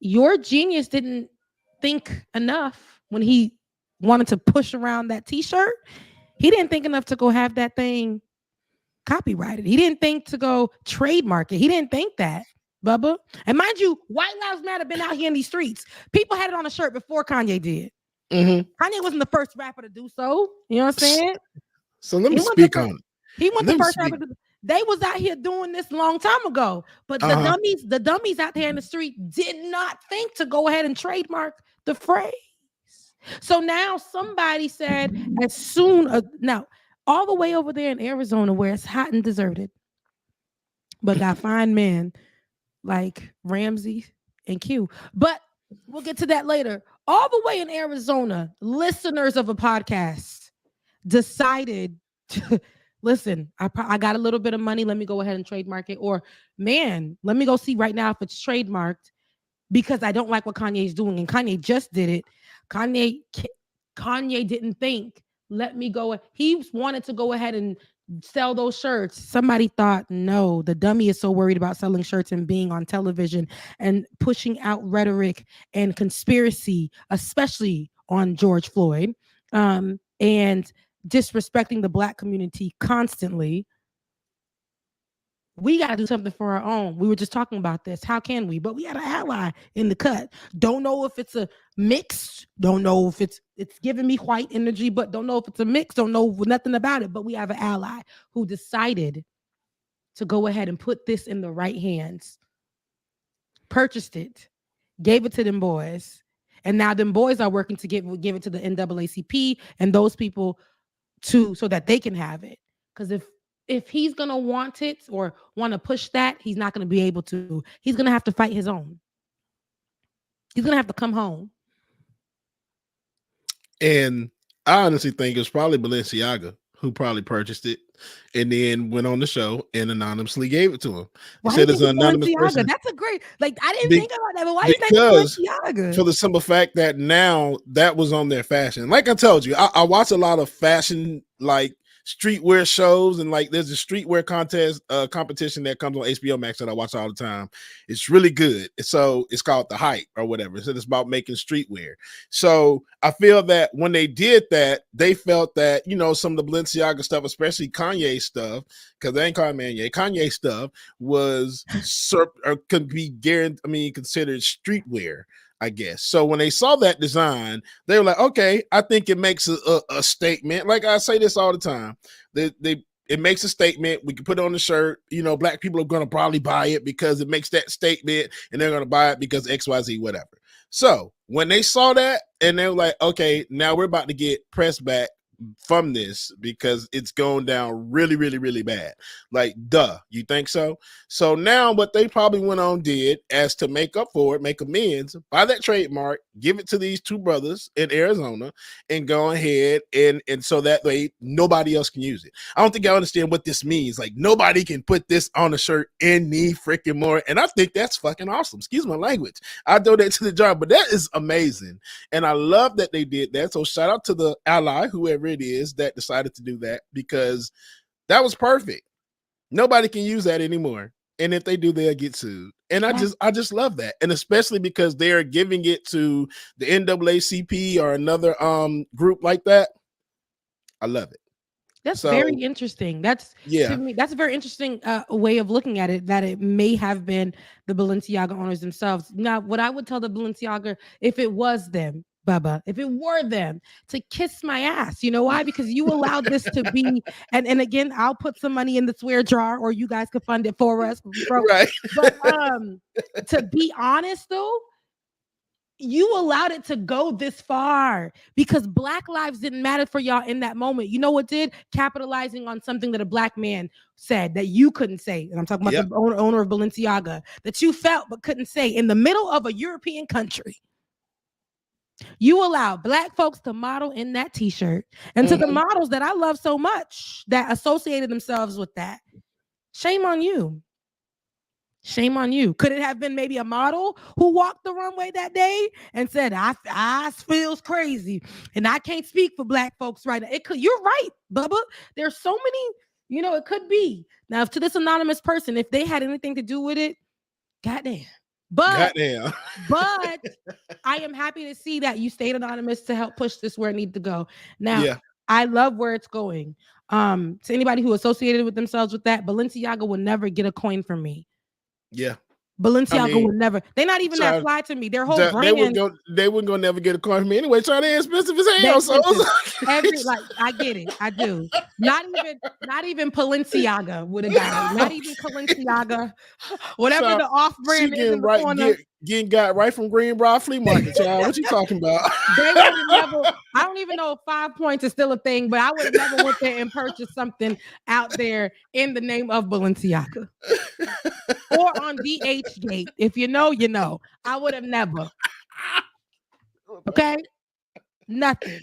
Your genius didn't think enough when he wanted to push around that t-shirt. He didn't think enough to go have that thing copyrighted. He didn't think to go trademark it. He didn't think that, Bubba. And mind you, White Lives Matter been out here in these streets. People had it on a shirt before Kanye did. Kanye wasn't the first rapper to do so. You know what I'm saying? So let me speak on it. He wasn't the first rapper to do. They was out here doing this long time ago, but the dummies out there in the street did not think to go ahead and trademark the phrase. So now somebody said, as soon as now, all the way over there in Arizona where it's hot and deserted, but got fine men like Ramsey and Q. But we'll get to that later. All the way in Arizona, listeners of a podcast decided to listen, I got a little bit of money. Let me go ahead and trademark it. Or, man, let me go see right now if it's trademarked, because I don't like what Kanye is doing. And Kanye just did it. Kanye didn't think, let me go. He wanted to go ahead and sell those shirts. Somebody thought, no, the dummy is so worried about selling shirts and being on television and pushing out rhetoric and conspiracy, especially on George Floyd. And disrespecting the Black community constantly. We got to do something for our own. We were just talking about this. How can we? But we had an ally in the cut. Don't know if it's a mix. Don't know if it's giving me white energy, but don't know if it's a mix. Don't know nothing about it. But we have an ally who decided to go ahead and put this in the right hands, purchased it, gave it to them boys. And now them boys are working to give it to the NAACP and those people too, so that they can have it. Because if he's gonna want it or want to push that, he's not gonna be able to. He's gonna have to fight his own. He's gonna have to come home. And I honestly think it's probably Balenciaga who probably purchased it and then went on the show and anonymously gave it to him. Why He do you said it's think an it's anonymous Balenciaga? person. That's a great, like, I didn't Be- think about that, but why do you think because it's Balenciaga? for the simple fact that now that was on their fashion. Like I told you, I watch a lot of fashion, like streetwear shows, and like there's a streetwear contest competition that comes on HBO Max that I watch all the time. It's really good. So it's called The Hype or whatever. So it's about making streetwear. So I feel that when they did that, they felt that, you know, some of the Balenciaga stuff, especially Kanye stuff, because they ain't calling Kanye stuff was or could be considered streetwear, I guess. So when they saw that design, they were like, okay, I think it makes a statement. Like I say this all the time. It makes a statement. We can put it on the shirt. You know, black people are going to probably buy it because it makes that statement, and they're going to buy it because XYZ, whatever. So when they saw that, and they were like, okay, now we're about to get pressed back from this because it's going down really, really, really bad. Like, duh, you think so? So now what they probably went on did as to make up for it, make amends, buy that trademark, give it to these two brothers in Arizona, and go ahead and so that way nobody else can use it. I don't think I understand what this means. Like, nobody can put this on a shirt any freaking more. And I think that's fucking awesome. Excuse my language. I donate to the jar, but that is amazing. And I love that they did that. So shout out to the ally, whoever it is that decided to do that, because that was perfect. Nobody can use that anymore. And if they do, they'll get sued. And I just love that. And especially because they're giving it to the NAACP or another group like that. I love it. That's So, very interesting. That's to me, that's a very interesting way of looking at it, that it may have been the Balenciaga owners themselves. Now, what I would tell the Balenciaga, if it was them, Bubba, if it were them, to kiss my ass. You know why? Because you allowed this to be, and again, I'll put some money in the swear jar, or you guys could fund it for us. Right. But to be honest though, you allowed it to go this far because Black lives didn't matter for y'all in that moment. You know what did? Capitalizing on something that a Black man said that you couldn't say. And I'm talking about the owner of Balenciaga, that you felt but couldn't say in the middle of a European country. You allow Black folks to model in that t-shirt. And to the models that I love so much that associated themselves with that, shame on you. Shame on you. Could it have been maybe a model who walked the runway that day and said, I feels crazy and I can't speak for Black folks right now? It could. You're right, Bubba. There's so many, you know, it could be. Now, if to this anonymous person, if they had anything to do with it, goddamn. But I am happy to see that you stayed anonymous to help push this where it needs to go. Now, I love where it's going. To anybody who associated with themselves with that, Balenciaga will never get a coin from me. Yeah. Balenciaga would never. They're not even that fly to me. Their whole brand. They wouldn't go never get a coin from me anyway. So they're expensive as hell. So I get it. I do. Not even Balenciaga would have got it. Not even Balenciaga. Whatever the off-brand is in the corner. Getting got right from Greenbrier Flea Market, child. What you talking about? They would have never. I don't even know if 5 points is still a thing, but I would have never went there and purchased something out there in the name of Balenciaga or on DH Gate. If you know, you know. I would have never. Okay, nothing.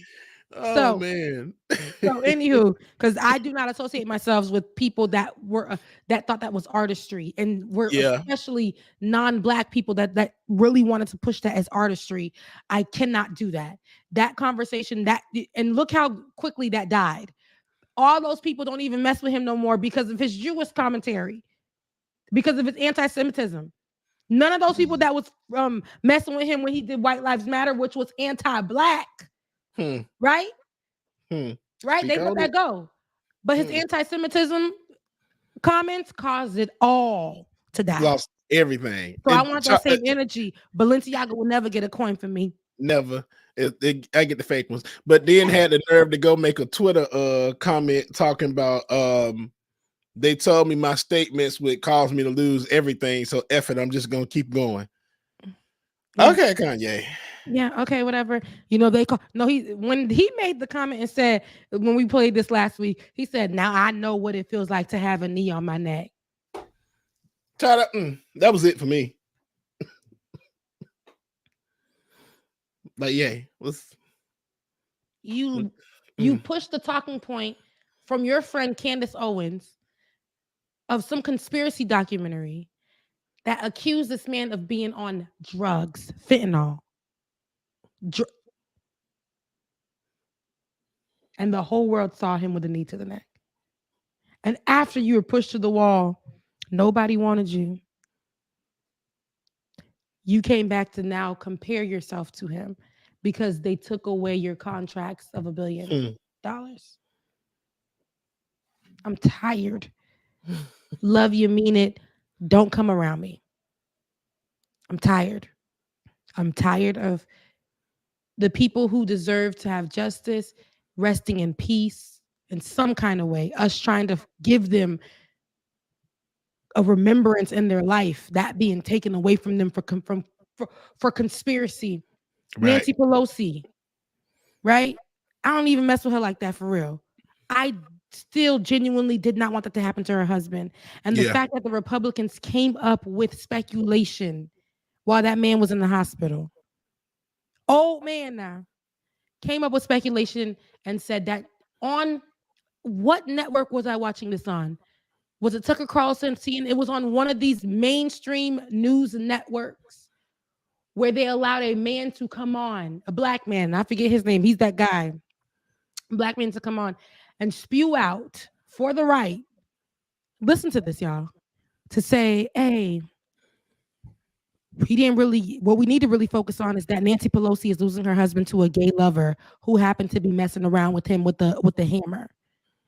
Oh man. So anywho, because I do not associate myself with people that were that thought that was artistry, and we're especially non-Black people that really wanted to push that as artistry. I cannot do that. That conversation, and look how quickly that died. All those people don't even mess with him no more because of his Jewish commentary, because of his anti-Semitism. None of those people that was messing with him when he did White Lives Matter, which was anti-Black. Right? Right? They let that go. But his anti-Semitism comments caused it all to die. Lost everything. So I want that same energy. Balenciaga will never get a coin from me. Never. I get the fake ones. But then had the nerve to go make a Twitter comment talking about they told me my statements would cause me to lose everything. So F it, I'm just gonna keep going. Okay, Kanye. Yeah, okay, whatever. You know, when he made the comment and said, when we played this last week, he said, now I know what it feels like to have a knee on my neck. That was it for me. Like, you push the talking point from your friend Candace Owens of some conspiracy documentary that accused this man of being on drugs, fentanyl. And the whole world saw him with a knee to the neck. And after you were pushed to the wall, nobody wanted you. You came back to now compare yourself to him because they took away your contracts of $1 billion. I'm tired. Love you, mean it. Don't come around me. I'm tired. I'm tired of the people who deserve to have justice resting in peace in some kind of way, us trying to give them a remembrance in their life, that being taken away from them for conspiracy. Right. Nancy Pelosi, right? I don't even mess with her like that for real. I still genuinely did not want that to happen to her husband. And the fact that the Republicans came up with speculation while that man was in the hospital. Old man now came up with speculation and said that on what network was I watching this on? Was it Tucker Carlson? Seeing it was on one of these mainstream news networks where they allowed a man to come on, a black man, I forget his name, he's that guy, black man to come on and spew out for the right. Listen to this, y'all, to say, hey, he didn't really, what we need to really focus on is that Nancy Pelosi is losing her husband to a gay lover who happened to be messing around with him with the hammer.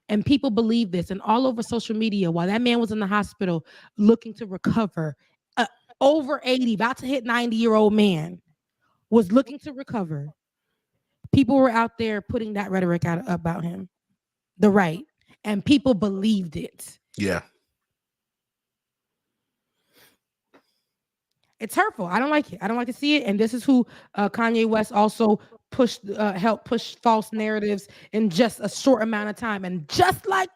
And people believe this, and all over social media, while that man was in the hospital looking to recover, over 80, about to hit 90-year-old man was looking to recover. People were out there putting that rhetoric out about him, the right, and people believed it. Yeah. It's hurtful. I don't like it. I don't like to see it. And this is who Kanye West also helped push false narratives in just a short amount of time. And just like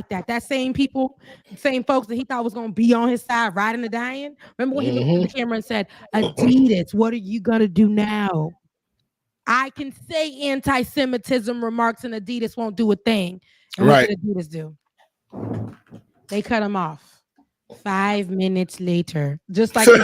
that, that same people, same folks that he thought was going to be on his side riding the dying. Remember when he looked at the camera and said, Adidas, what are you going to do now? I can say anti-Semitism remarks and Adidas won't do a thing. And what did Adidas do? They cut him off. 5 minutes later, just like shut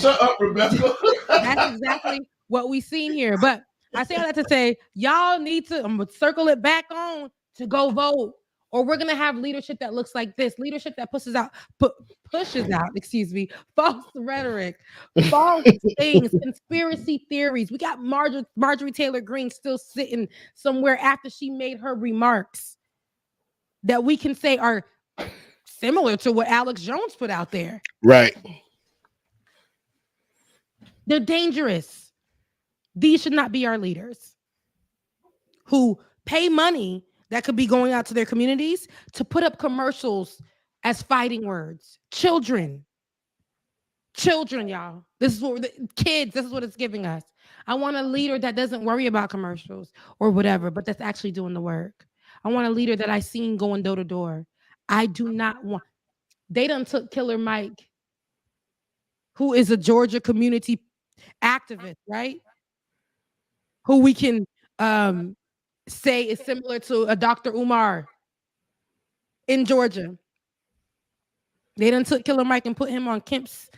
up, Rebecca. That's exactly what we seen here. But I say all that to say, y'all need to circle it back on to go vote, or we're gonna have leadership that looks like this, leadership that pushes out, false rhetoric, false things, conspiracy theories. We got Marjorie Taylor Greene still sitting somewhere after she made her remarks that we can say are similar to what Alex Jones put out there. Right. They're dangerous. These should not be our leaders who pay money that could be going out to their communities to put up commercials as fighting words. Children, y'all. This is what kids, this is what it's giving us. I want a leader that doesn't worry about commercials or whatever, but that's actually doing the work. I want a leader that I seen going door to door. I do not want. They done took Killer Mike, who is a Georgia community activist, right? Who we can say is similar to a Dr. Umar in Georgia. They done took Killer Mike and put him on Kemp's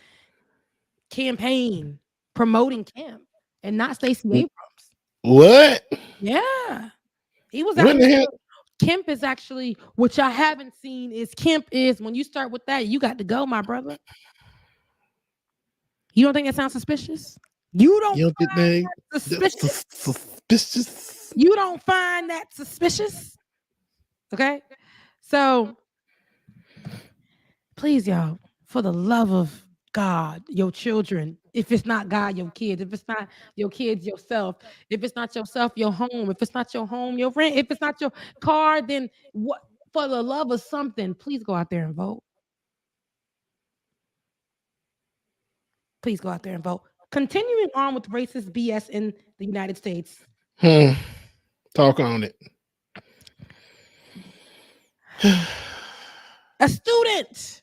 campaign promoting Kemp and not Stacey Abrams. What? Yeah. He was What the hell? Kemp is actually, what y'all haven't seen is Kemp is, when you start with that, you got to go, my brother. You don't think that sounds suspicious? You don't find that suspicious? You don't find that suspicious? Okay? So, please, y'all, for the love of God, your children, if it's not God, your kids, if it's not your kids, yourself, if it's not yourself, your home, if it's not your home, your rent, if it's not your car, then what? For the love of something, please go out there and vote. Please go out there and vote. Continuing on with racist BS in the United States. Talk on it. A student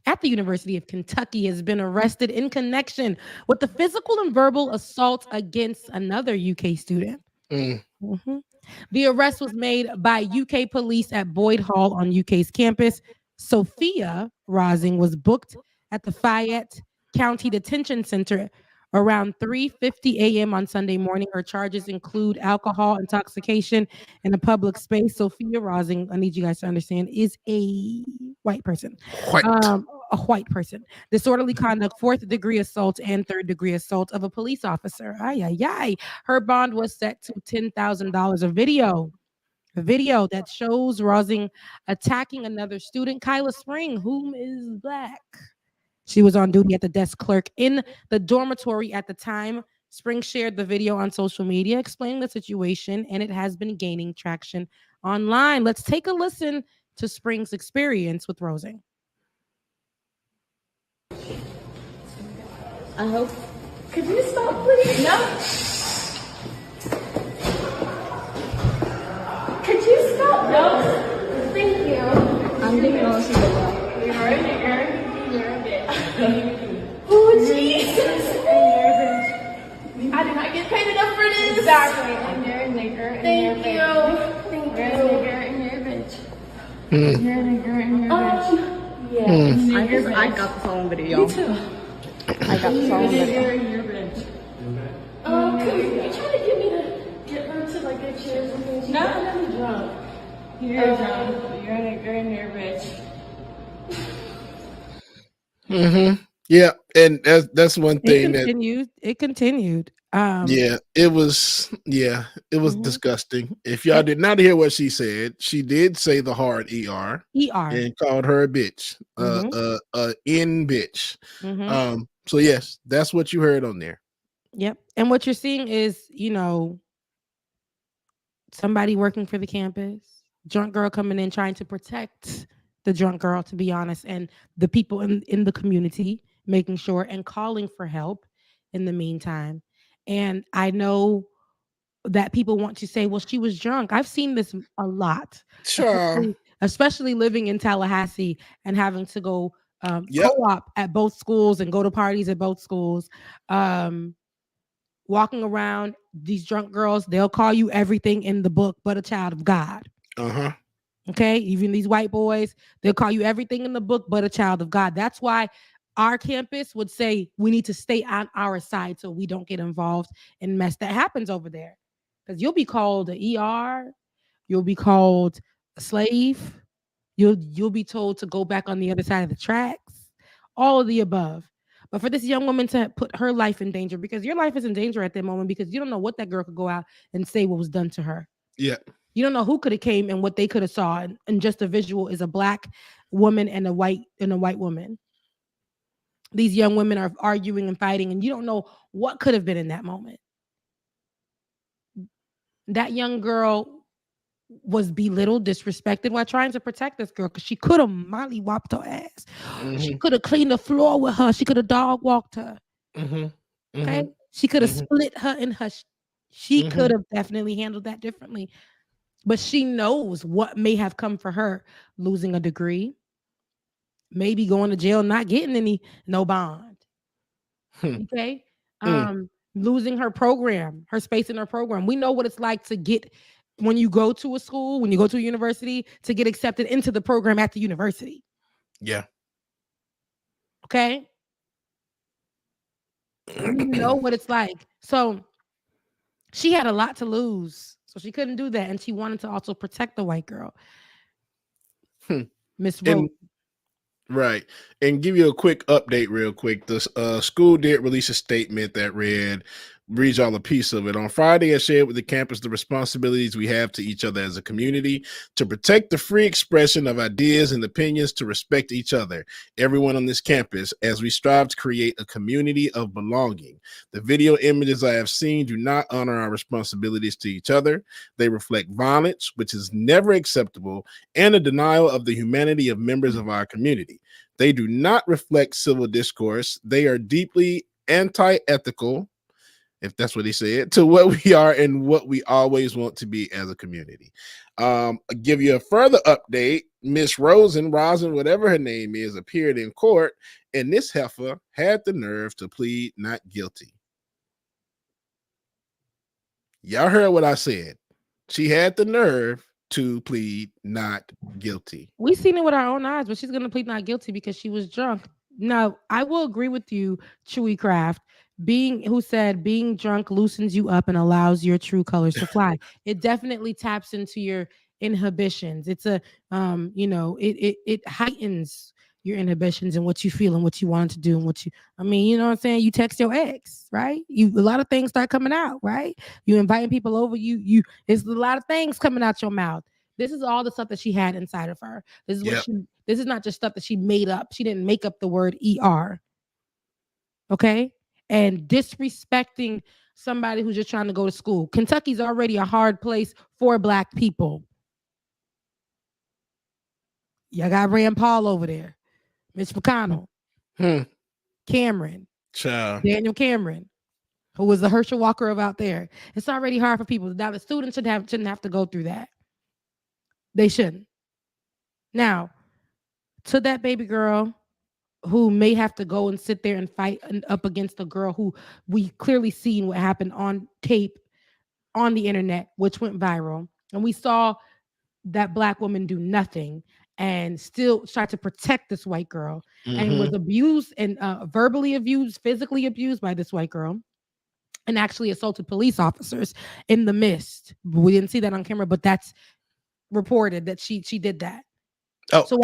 at the University of Kentucky has been arrested in connection with the physical and verbal assault against another UK student. Mhm. The arrest was made by UK police at Boyd Hall on UK's campus. Sophia Rosing was booked at the Fayette County Detention Center around 3:50 a.m. on Sunday morning. Her charges include alcohol intoxication in a public space. Sophia Rosing, I need you guys to understand, is a white person. White. A white person. Disorderly conduct, 4th degree assault, and 3rd degree assault of a police officer. Ay, ay, ay. Her bond was set to $10,000. A video that shows Rosing attacking another student, Kyla Spring, whom is black. She was on duty at the desk clerk in the dormitory at the time. Spring shared the video on social media explaining the situation, and it has been gaining traction online. Let's take a listen to Spring's experience with Rosing. I hope. Could you stop, please? No. Could you stop? No. Thank you. I'm getting all the way. You're a nigger. You're a bitch. Oh, Jesus. I did not get paid enough for this. Exactly. And you're a nigger. And Thank you're a bitch. Thank you. You're a nigger and you're a bitch. You're a nigger and you're a bitch. I got the phone video. Me too. I got the phone video. Can you try to get me to get her to like get chairs and things? No, I'm drunk. You're drunk. You're a girl and you're a bitch. Yeah, and that's one thing It continued. It was disgusting. If y'all did not hear what she said, she did say the hard ER and called her a bitch, N bitch. So yes, that's what you heard on there. Yep. And what you're seeing is, somebody working for the campus, drunk girl coming in trying to protect the drunk girl, to be honest, and the people in the community making sure and calling for help in the meantime. And I know that people want to say, well, she was drunk. I've seen this a lot, especially living in Tallahassee and having to go co-op at both schools and go to parties at both schools. Walking around, these drunk girls, they'll call you everything in the book but a child of God. Okay, even these white boys, they'll call you everything in the book but a child of God. That's why our campus would say we need to stay on our side so we don't get involved in mess that happens over there. Because you'll be called an ER, you'll be called a slave, you'll be told to go back on the other side of the tracks, all of the above. But for this young woman to put her life in danger, because your life is in danger at that moment, because you don't know what that girl could go out and say what was done to her. Yeah. You don't know who could have came and what they could have saw. And just a visual is a black woman and a white woman. These young women are arguing and fighting, and you don't know what could have been in that moment. That young girl was belittled, disrespected while trying to protect this girl, because she could have molly-whopped her ass. She could have cleaned the floor with her. She could have dog-walked her. Okay? She could have split her in her. She could have definitely handled that differently. But she knows what may have come for her. Losing a degree. Maybe going to jail, not getting no bond. Okay? Losing her program, her space in her program. We know what it's like to get, when you go to a school, when you go to a university, to get accepted into the program at the university. Yeah. Okay? We know what it's like. So she had a lot to lose. So she couldn't do that. And she wanted to also protect the white girl. Miss Rose. Right. And give you a quick update real quick. The school did release a statement that reads y'all a piece of it. On Friday, I shared with the campus the responsibilities we have to each other as a community, to protect the free expression of ideas and opinions, to respect each other, everyone on this campus, as we strive to create a community of belonging. The video images I have seen do not honor our responsibilities to each other. They reflect violence, which is never acceptable, and a denial of the humanity of members of our community. They do not reflect civil discourse. They are deeply anti-ethical if that's what he said, to what we are and what we always want to be as a community. I'll give you a further update. Miss Rosin, whatever her name is, appeared in court, and this heifer had the nerve to plead not guilty. Y'all heard what I said. She had the nerve to plead not guilty. We seen it with our own eyes, but she's gonna plead not guilty because she was drunk. Now, I will agree with you, Chewy Craft, being drunk loosens you up and allows your true colors to fly. It definitely taps into your inhibitions. It's a it heightens your inhibitions and what you feel and what you want to do and you know what I'm saying? You text your ex, right? A lot of things start coming out, right? You inviting people over, it's a lot of things coming out your mouth. This is all the stuff that she had inside of her. This is not just stuff that she made up. She didn't make up the word ER. Okay? And disrespecting somebody who's just trying to go to school. Kentucky's already a hard place for Black people. Y'all got Rand Paul over there. Mitch McConnell. Cameron. Child. Daniel Cameron, who was the Herschel Walker of out there. It's already hard for people. Now, the students shouldn't have to go through that. They shouldn't. Now, to that baby girl who may have to go and sit there and fight up against a girl who we clearly seen what happened on tape on the internet, which went viral. And we saw that Black woman do nothing and still tried to protect this white girl and was abused and verbally abused, physically abused by this white girl, and actually assaulted police officers in the mist. We didn't see that on camera, but that's reported that she did that. Oh, so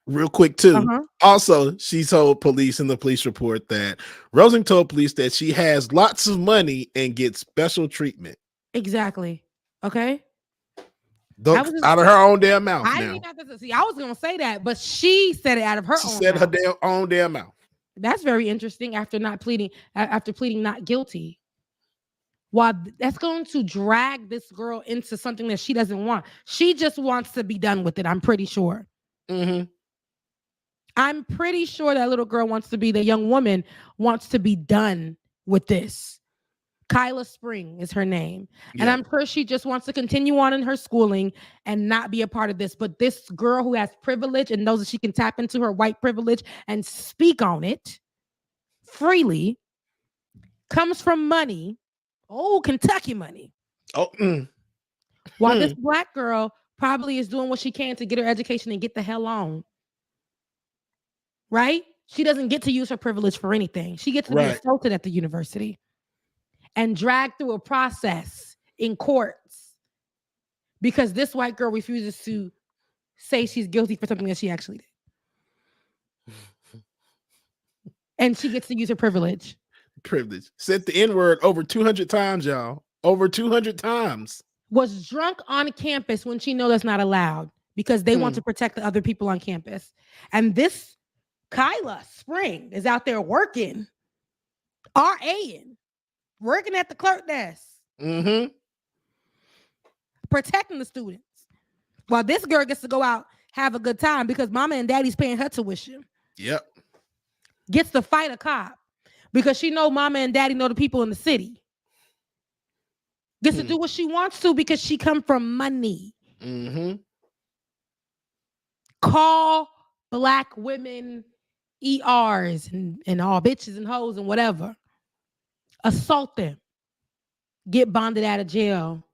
real quick too. Also, she told police in the police report that Rosen told police that she has lots of money and gets special treatment. Exactly. Okay. Out of her own damn mouth. I didn't even have to see. I was gonna say that, but she said it out of her own. She said her own damn mouth. That's very interesting. After pleading not guilty. Why that's going to drag this girl into something that she doesn't want. She just wants to be done with it. I'm pretty sure. I'm pretty sure that little girl the young woman wants to be done with this. Kyla Spring is her name. Yeah. And I'm sure she just wants to continue on in her schooling and not be a part of this. But this girl who has privilege and knows that she can tap into her white privilege and speak on it freely comes from money. Oh, Kentucky money. While this Black girl probably is doing what she can to get her education and get the hell on. Right? She doesn't get to use her privilege for anything. She gets to be assaulted at the university and dragged through a process in courts because this white girl refuses to say she's guilty for something that she actually did. And she gets to use her privilege. Said the N-word over 200 times, y'all. Over 200 times. Was drunk on campus when she knows that's not allowed because they want to protect the other people on campus. And this Kyla Spring is out there working, RAing, working at the clerk desk, protecting the students. While this girl gets to go out, have a good time because mama and daddy's paying her tuition. Yep. Gets to fight a cop because she know mama and daddy know the people in the city. Gets to do what she wants to because she come from money. Call Black women ERs and all bitches and hoes and whatever. Assault them. Get bonded out of jail.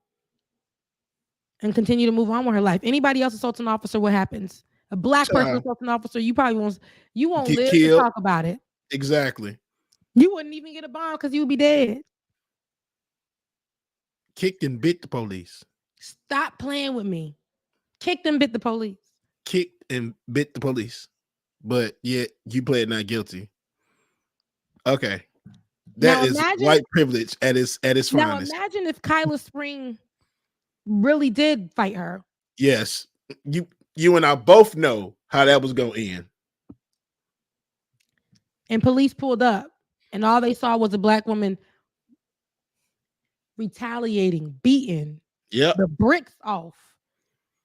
And continue to move on with her life. Anybody else assaults an officer, what happens? A Black person assaults an officer, you won't live to talk about it. Exactly. You wouldn't even get a bond because you would be dead. Kicked and bit the police. Stop playing with me. Kicked and bit the police. Kicked and bit the police. But yet you pled not guilty. Okay. That is white privilege at its finest. Now imagine if Kyla Spring really did fight her. Yes. You and I both know how that was going to end. And police pulled up and all they saw was a Black woman retaliating, beating the bricks off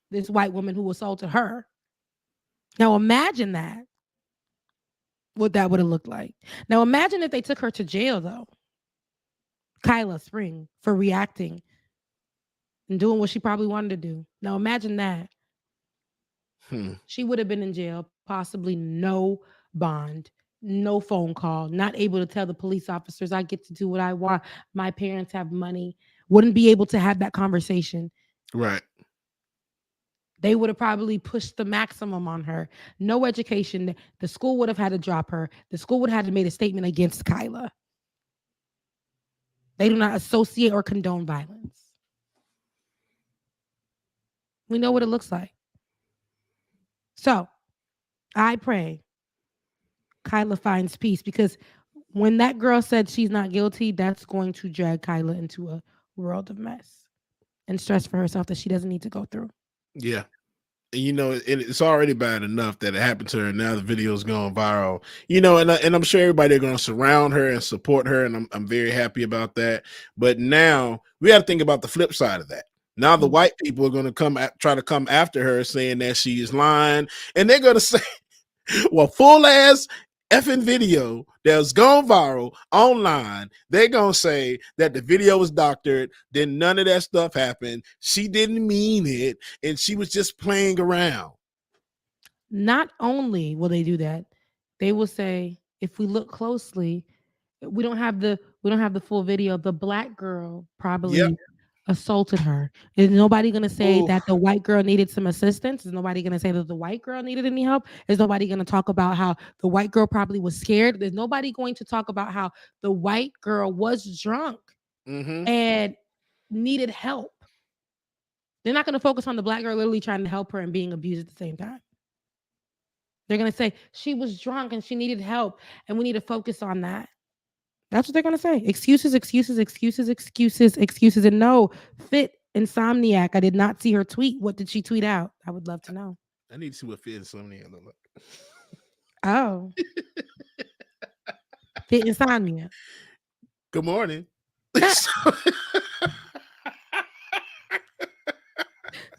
this white woman who assaulted her. Now imagine that. What that would have looked like. Now imagine if they took her to jail though. Kyla Spring for reacting and doing what she probably wanted to do. Now imagine that. She would have been in jail, possibly no bond, no phone call, not able to tell the police officers I get to do what I want. My parents have money. Wouldn't be able to have that conversation. Right. They would have probably pushed the maximum on her. No education. The school would have had to drop her. The school would have had to make a statement against Kyla. They do not associate or condone violence. We know what it looks like. So I pray Kyla finds peace, because when that girl said she's not guilty, that's going to drag Kyla into a world of mess and stress for herself that she doesn't need to go through. Yeah. And, you know, it's already bad enough that it happened to her. Now the video's going viral, you know, and I'm sure everybody are going to surround her and support her. And I'm very happy about that. But now we got to think about the flip side of that. Now the white people are going to try to come after her saying that she is lying. And they're going to say, well, full ass effing video that's gone viral online, they're gonna say that the video was doctored, then none of that stuff happened, she didn't mean it, and she was just playing around. Not only will they do that, they will say, if we look closely, we don't have the full video. The black girl probably assaulted her. Is nobody going to say that the white girl needed some assistance? Is nobody going to say that the white girl needed any help? Is nobody going to talk about how the white girl probably was scared? There's nobody going to talk about how the white girl was drunk and needed help. They're not going to focus on the black girl literally trying to help her and being abused at the same time. They're going to say she was drunk and she needed help, and we need to focus on that. That's what they're going to say. Excuses, excuses, excuses, excuses, excuses. And no, Fit Insomniac, I did not see her tweet. What did she tweet out? I would love to know. I need to see what Fit Insomniac look like. Oh. Fit Insomnia. Good morning.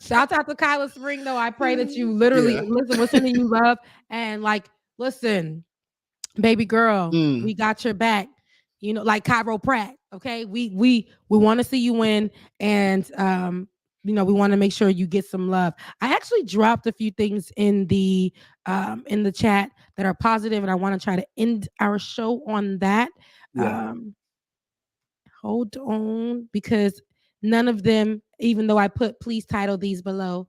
Shout out to Kyla Spring, though. I pray that you literally listen with something you love, and like, listen, baby girl, we got your back. You know, like Cairo Pratt. Okay, we want to see you win, and you know, we want to make sure you get some love. I actually dropped a few things in the chat that are positive, and I want to try to end our show on that. Hold on, because none of them, even though I put please title these below,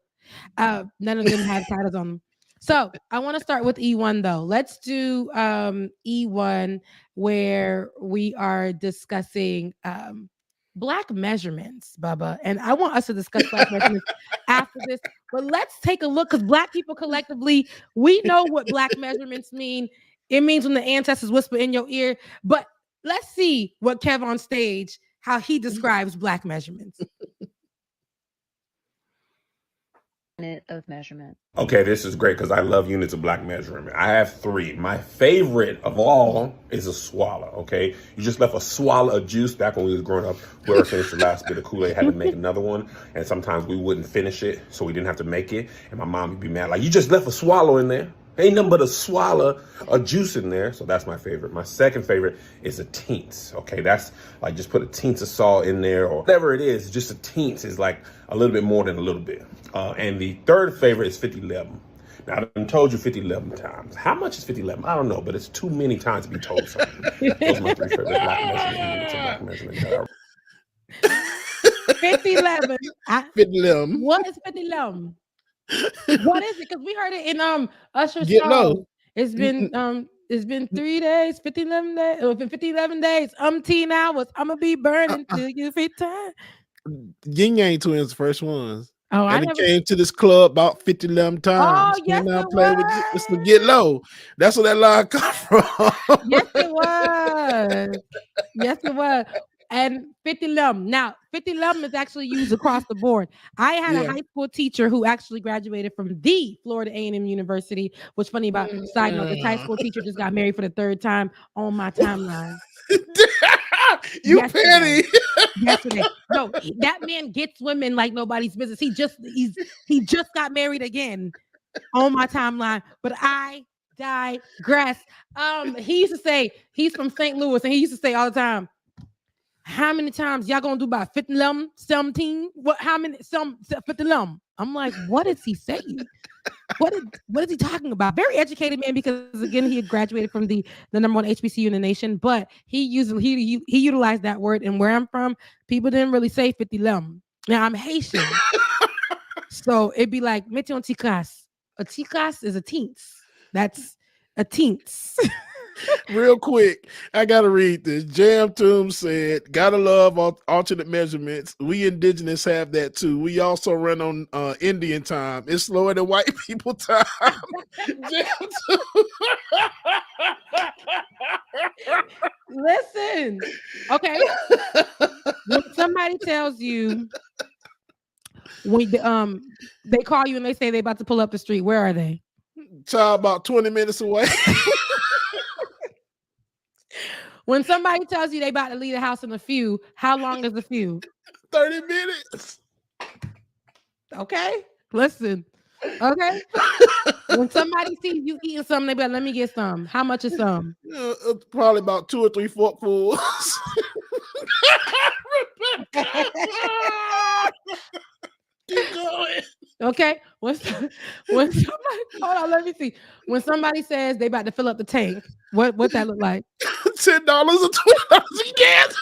none of them have titles on them. So I want to start with E1 though. Let's do E1, where we are discussing black measurements, Bubba. And I want us to discuss black measurements after this. But let's take a look, because black people collectively, we know what black measurements mean. It means when the ancestors whisper in your ear. But let's see what Kev on stage, how he describes black measurements. Of measurement. Okay, this is great because I love units of black measurement. I have 3. My favorite of all is a swallow. Okay, you just left a swallow of juice back when we was growing up. Whoever finished the last bit of Kool-Aid had to make another one, and sometimes we wouldn't finish it, so we didn't have to make it. And my mom would be mad, like, you just left a swallow in there. Ain't nothing but a swallow of juice in there. So that's my favorite. My second favorite is a teens. Okay, that's like just put a teens of salt in there or whatever it is. Just a teens is like a little bit more than a little bit. And the third favorite is 5011. Now, I've told you 5011 times. How much is 5011? I don't know, but it's too many times to be told something. Those are my 3 favorite black measurements. 5011. 5011. What is 5011? What is it? Because we heard it in Usher's Get song. low. It's been 3 days, 5011 days, or 5011 days, 10 hours. I'ma be burning till you fit time. Yin Yang Twins, first ones. Oh, and it came to this club about 50 times. Oh, yes, I it played with Mr. Get Low. That's where that line come from. Yes, it was. Yes, it was. And 5011. Now, 5011 is actually used across the board. I had a high school teacher who actually graduated from the Florida A&M University. What's funny about side note, this high school teacher just got married for the 3rd time on my timeline. You petty. Yesterday. No, that man gets women like nobody's business. He just got married again on my timeline. But I digress. He used to say, he's from St. Louis, and he used to say all the time, how many times y'all gonna do about 50 17? What? How many? 50 I'm like, what is he saying? What is he talking about? Very educated man, because again, he had graduated from the number one HBCU in the nation, but he utilized that word. And where I'm from, people didn't really say 50 Now I'm Haitian, so it'd be like mettez un ticas. A ticas is a teens. That's a teens. Real quick, I gotta read this. Jam Tomb said, "Gotta love alternate measurements. We indigenous have that too. We also run on Indian time. It's slower than white people time." Jam Tomb. Listen, okay. When somebody tells you, when they call you and they say they about to pull up the street, where are they? Child, about 20 minutes away. When somebody tells you they about to leave the house in a few, how long is the few? 30 minutes. Okay, listen. Okay. When somebody sees you eating something, they be like, let me get some. How much is some? Probably about 2 or 3 forkfuls. Keep going. Okay. When somebody, hold on, let me see. When somebody says they about to fill up the tank, what that look like? $10 or $20 in gas.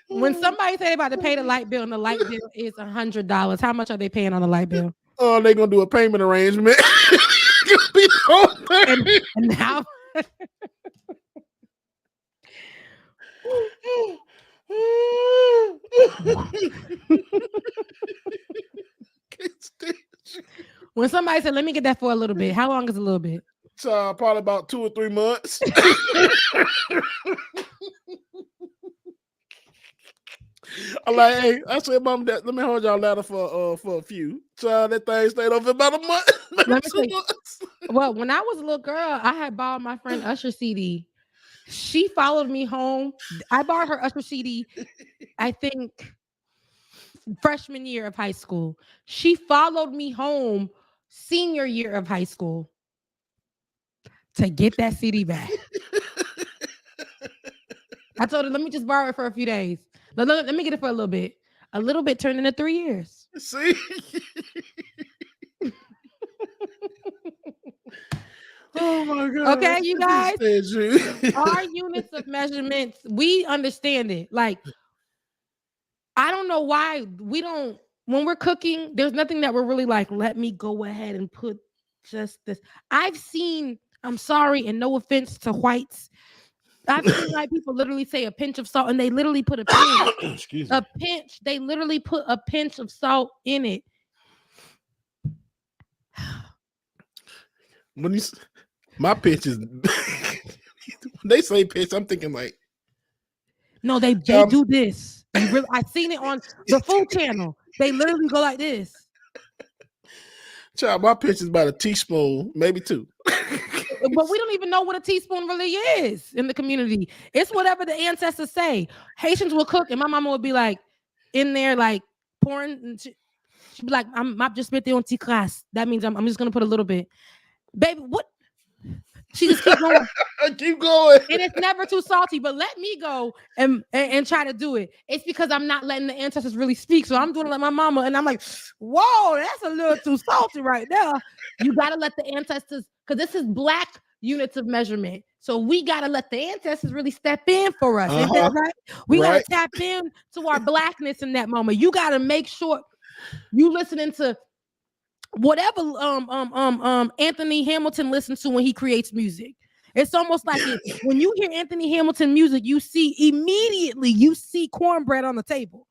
When somebody say they about to pay the light bill and the light bill is $100, how much are they paying on the light bill? Oh, they're gonna do a payment arrangement. And now when somebody said, let me get that for a little bit, how long is a little bit? Probably about 2 or 3 months. I'm like, hey, I said, Mom, Dad, let me hold y'all ladder for a few. Child, that thing stayed over about a month. Let me see. Well, when I was a little girl, I had borrowed my friend Usher CD. She followed me home. I borrowed her Usher CD, I think, freshman year of high school. She followed me home senior year of high school to get that CD back. I told her, let me just borrow it for a few days. Let me get it for a little bit. A little bit turned into 3 years. See? Oh my God. Okay, you guys. Our units of measurements, we understand it. Like, I don't know why we don't, when we're cooking, there's nothing that we're really like, let me go ahead and put just this. I've seen, I'm sorry, and no offense to whites, I've seen white people literally say a pinch of salt, and they literally put a pinch. Excuse me. A pinch. They literally put a pinch of salt in it. When my pinch is, when they say pinch, I'm thinking like, no, they do this. I've seen it on the Food Channel. They literally go like this. Child, my pinch is about a teaspoon, maybe 2. But we don't even know what a teaspoon really is in the community. It's whatever the ancestors say. Haitians will cook, and my mama would be like in there, like pouring. And she'd be like, "I'm just mettez un petit crasse." That means I'm just gonna put a little bit, baby. What? She just keep going. Keep going. And it's never too salty, but let me go and try to do it. It's because I'm not letting the ancestors really speak. So I'm doing it like my mama, and I'm like, whoa, that's a little too salty right there. You gotta let the ancestors, because this is Black units of measurement. So we gotta let the ancestors really step in for us. Is that right? We gotta tap in to our Blackness in that moment. You gotta make sure you listening to whatever Anthony Hamilton listens to when he creates music. It's almost like when you hear Anthony Hamilton music, you see cornbread on the table.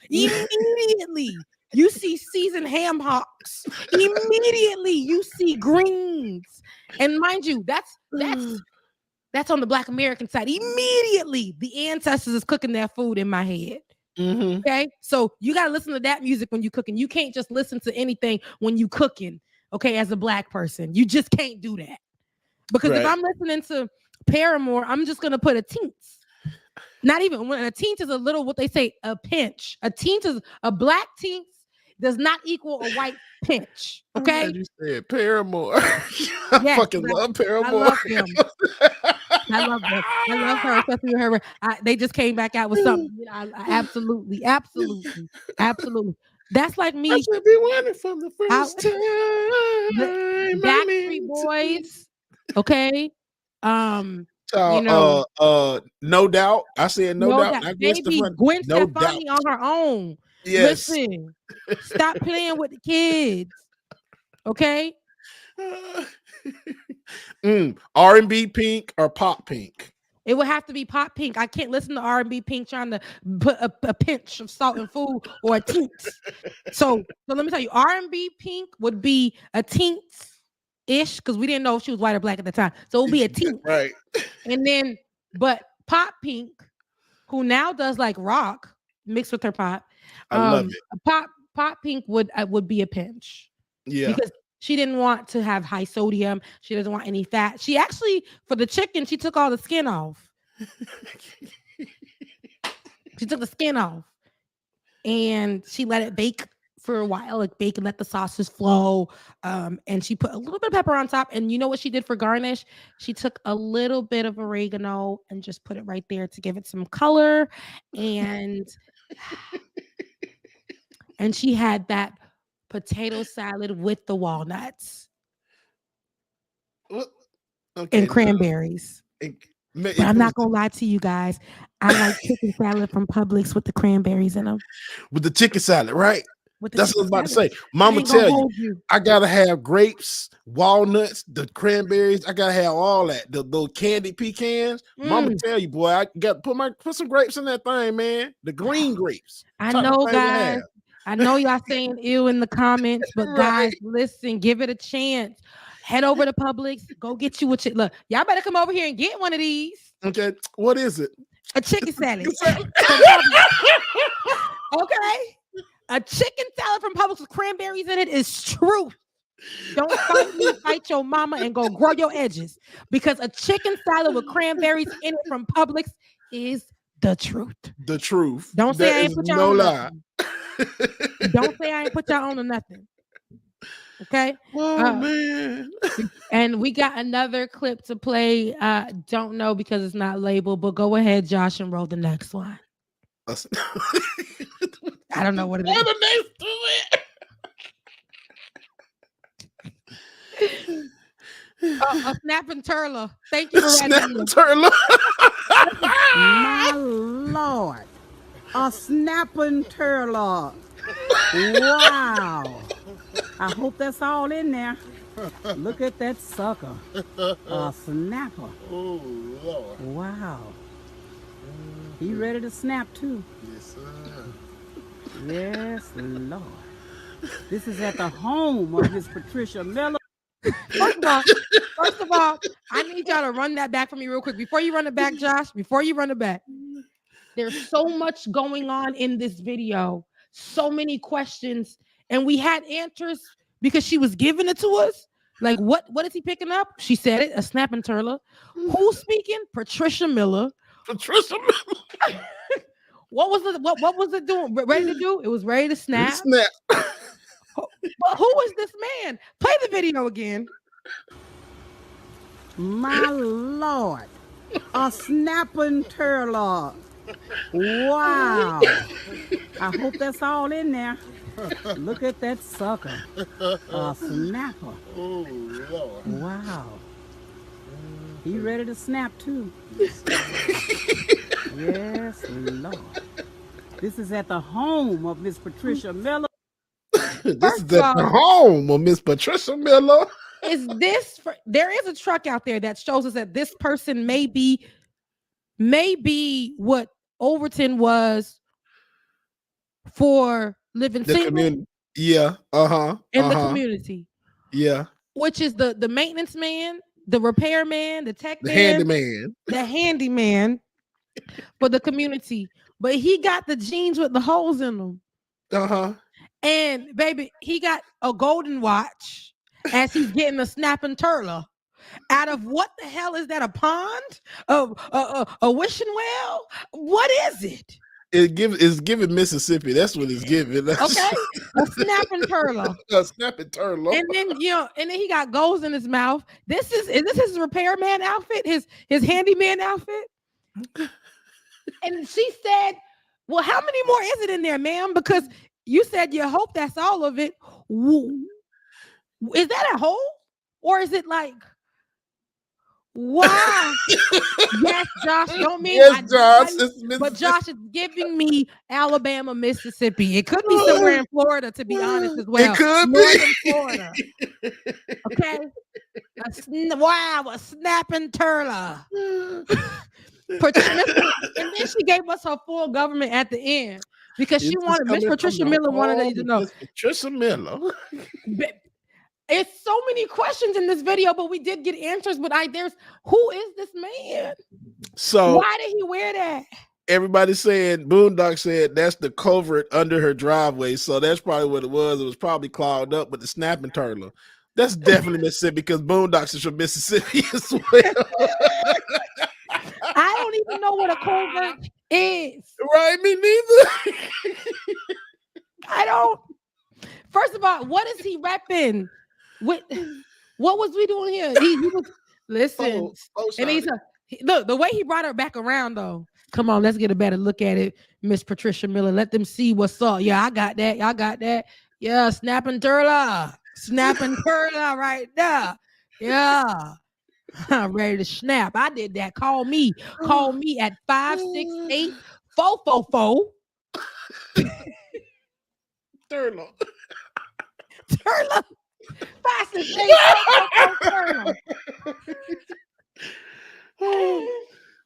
Immediately, you see seasoned ham hocks. Immediately, you see greens. And mind you, that's on the Black American side. Immediately, the ancestors is cooking their food in my head. Mm-hmm. Okay, so you gotta listen to that music when you cooking. You can't just listen to anything when you cooking. Okay, as a Black person, you just can't do that. Because if I'm listening to Paramore, I'm just gonna put a teens. Not even when a teens is a little, what they say, a pinch. A teens is a Black teens does not equal a white pinch. I'm Okay. glad you said Paramore. I Yes, fucking love Paramore. I love them. I love them. I love her, especially with her. They just came back out with something. You know, I absolutely. That's like me. I should be winning from the first time. The Backstreet Boys. Okay. You know, no doubt. I said no doubt. Not Gwen Baby, Stefani. Gwen No Stefani doubt. on her own. Yes. Listen, stop playing with the kids. Okay. R&B Pink or Pop Pink? It would have to be Pop Pink. I can't listen to R&B Pink trying to put a pinch of salt in food or a tint. So let me tell you, R&B Pink would be a tint-ish because we didn't know if she was white or black at the time. So it would be a tint. Right. And then, but Pop Pink, who now does like rock mixed with her pop. I love it. Pop Pink would be a pinch. Yeah. Because she didn't want to have high sodium. She doesn't want any fat. She actually, for the chicken, she took all the skin off. She took the skin off. And she let it bake for a while, like bake and let the sauces flow. And she put a little bit of pepper on top. And you know what she did for garnish? She took a little bit of oregano and just put it right there to give it some color. And she had that potato salad with the walnuts and cranberries. But I'm not gonna lie to you guys. I like chicken salad from Publix with the cranberries in them. With the chicken salad, right? That's what I was about to say. Mama tell you, I gotta have grapes, walnuts, the cranberries. I gotta have all that. Those candy pecans. Mama tell you, boy, I got put some grapes in that thing, man. The green grapes. I know, guys. I know y'all saying ew in the comments, but guys, listen, give it a chance. Head over to Publix. Go get you a look. Y'all better come over here and get one of these. Okay, what is it? A chicken salad. Okay, a chicken salad from Publix with cranberries in it is truth. Don't fight me, fight your mama, and go grow your edges because a chicken salad with cranberries in it from Publix is the truth. The truth. Don't say I ain't put y'all on lie. Don't say I ain't put y'all on to nothing. Okay. Oh man. And we got another clip to play. Don't know because it's not labeled, but go ahead, Josh, and roll the next one. I don't know what it is. A snapping turtle. Thank you for snapping turtle. My Lord. A snapping turtle. Wow. I hope that's all in there. Look at that sucker. A snapper. Oh, Lord. Wow. He ready to snap too. Yes, sir. Yes, Lord. This is at the home of Miss Patricia Miller. First of all, I need y'all to run that back for me real quick. Before you run it back, Josh, before you run it back, there's so much going on in this video, so many questions, and we had answers because she was giving it to us. Like, what is he picking up? She said it, a snapping turtle. Who's speaking? Patricia Miller. Patricia Miller. What was it doing? Ready to do? It was ready to snap. Snap. But who is this man? Play the video again. My Lord. A snapping turtle. Wow. I hope that's all in there. Look at that sucker. A snapper. Oh, Lord. Wow. He ready to snap too. Yes, Lord. This is at the home of Miss Patricia Miller. This is at the home of Miss Patricia Miller. Is this there is a truck out there that shows us that this person may be what Overton was for living single. Community. Yeah. In the community. Yeah. Which is the maintenance man, the repair man, the tech man, handyman. The handyman for the community. But he got the jeans with the holes in them. And baby, he got a golden watch as he's getting a snapping turtle out of what the hell is that? A pond? A wishing well? What is it? It's giving Mississippi. That's what it's giving. Okay, a snapping turtle. A snapping turtle. And then and then he got goals in his mouth. Is this his repairman outfit? His handyman outfit? And she said, "Well, how many more is it in there, ma'am? Because you said you hope that's all of it. Is that a hole, or is it like?" Wow. Yes, Josh. Don't mean yes, Josh. But Josh is giving me Alabama, Mississippi. It could be somewhere in Florida, to be honest, as well. It could Northern be. Florida. Okay. A snapping turtle. And then she gave us her full government at the end because she wanted Miss Patricia Miller wanted to know. Miss Patricia Miller. It's so many questions in this video, but we did get answers. But who is this man? So why did he wear that? Everybody said, Boondock said that's the culvert under her driveway. So that's probably what it was. It was probably clogged up with the snapping turtle. That's definitely Mississippi because Boondocks is from Mississippi as well. I don't even know what a culvert is. Right, me neither. I don't. First of all, what is he repping? What was we doing here? He was listen, and look the way he brought her back around though. Come on, let's get a better look at it, Miss Patricia Miller. Let them see what's up. Yeah, I got that. Y'all got that. Yeah, snapping turtle right there. Yeah, I'm ready to snap. I did that. Call me at 568-444. Turtle.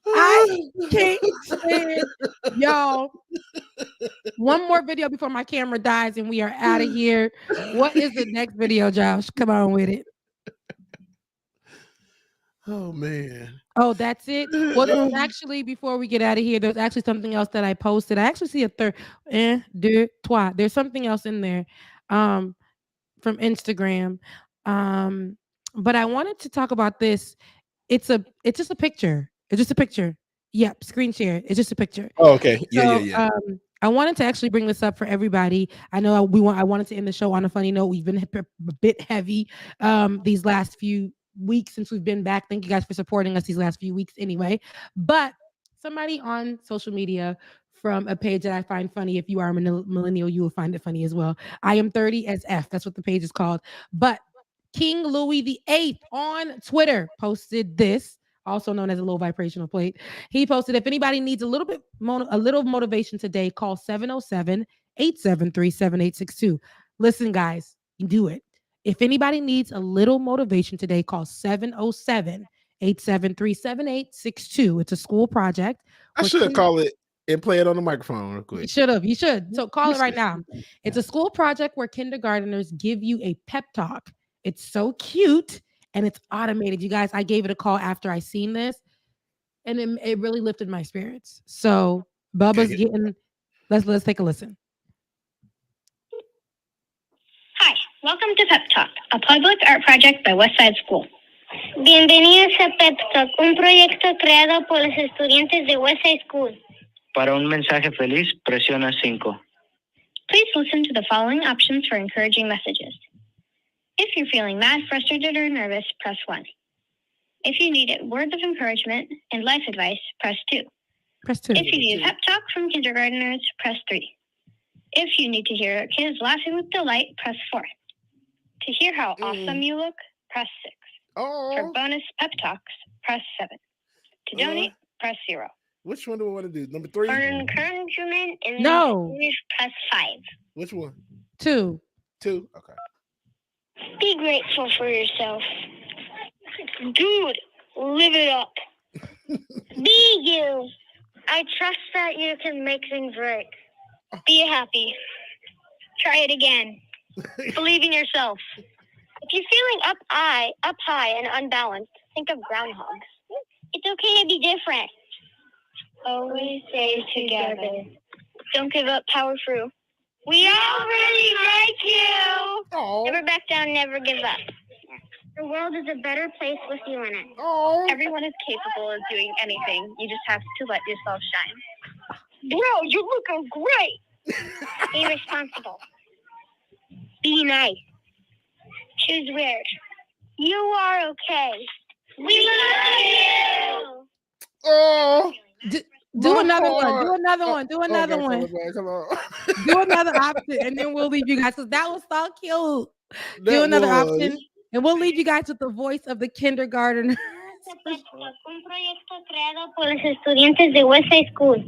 I can't stand y'all. One more video before my camera dies and we are out of here. What is the next video, Josh? Come on with it. Oh man. Oh, that's it. Well, there's actually, before we get out of here, there's actually something else that I posted. I actually see a third. There's something else in there from Instagram. But I wanted to talk about this. It's just a picture. It's just a picture. Yep, screen share. It's just a picture. Oh, okay. Yeah. I wanted to actually bring this up for everybody. I know I wanted to end the show on a funny note. We've been a bit heavy these last few weeks since we've been back. Thank you guys for supporting us these last few weeks anyway. But somebody on social media from a page that I find funny. If you are a millennial, you will find it funny as well. I am 30 as F. That's what the page is called. But King Louis VIII on Twitter posted this, also known as a low vibrational plate. He posted, if anybody needs a little motivation today, call 707-873-7862. Listen, guys, you do it. If anybody needs a little motivation today, call 707-873-7862. It's a school project. I should call it and play it on the microphone real quick. You should. So call it right now. It's a school project where kindergartners give you a pep talk. It's so cute and it's automated. You guys, I gave it a call after I seen this and it really lifted my spirits. So Bubba's getting, let's take a listen. Hi, welcome to Pep Talk, a public art project by Westside School. Bienvenidos a Pep Talk, un proyecto creado por los estudiantes de Westside School. Para un mensaje feliz, presiona 5. Please listen to the following options for encouraging messages. If you're feeling mad, frustrated, or nervous, press 1. If you need words of encouragement and life advice, press 2. Press 2. If you need pep talk from kindergartners, press 3. If you need to hear kids laughing with delight, press 4. To hear how awesome you look, press 6. For bonus pep talks, press 7. To donate, press 0. Which one do I want to do? Number 3? For encouragement in English, press 5. Which one? 2. 2? Okay. Be grateful for yourself. Dude, live it up. Be you. I trust that you can make things right. Be happy. Try it again. Believe in yourself. If you're feeling up high and unbalanced, think of groundhogs. It's okay to be different. Always stay together. Don't give up, power through. We all really like you. Aww. Never back down, never give up. The world is a better place with you in it. Everyone is capable of doing anything. You just have to let yourself shine. Bro, you're looking great. Be responsible. Be nice. Choose weird. You are okay. We love you. Oh, Do my another one. heart. Do another Oh, one. Do oh, another gotta call one. it back. Come on. Do another option, and then we'll leave you guys because that was so cute. Do That another was. option, and we'll leave you guys with the voice of the kindergarten. Un proyecto creado por los estudiantes de West Side School.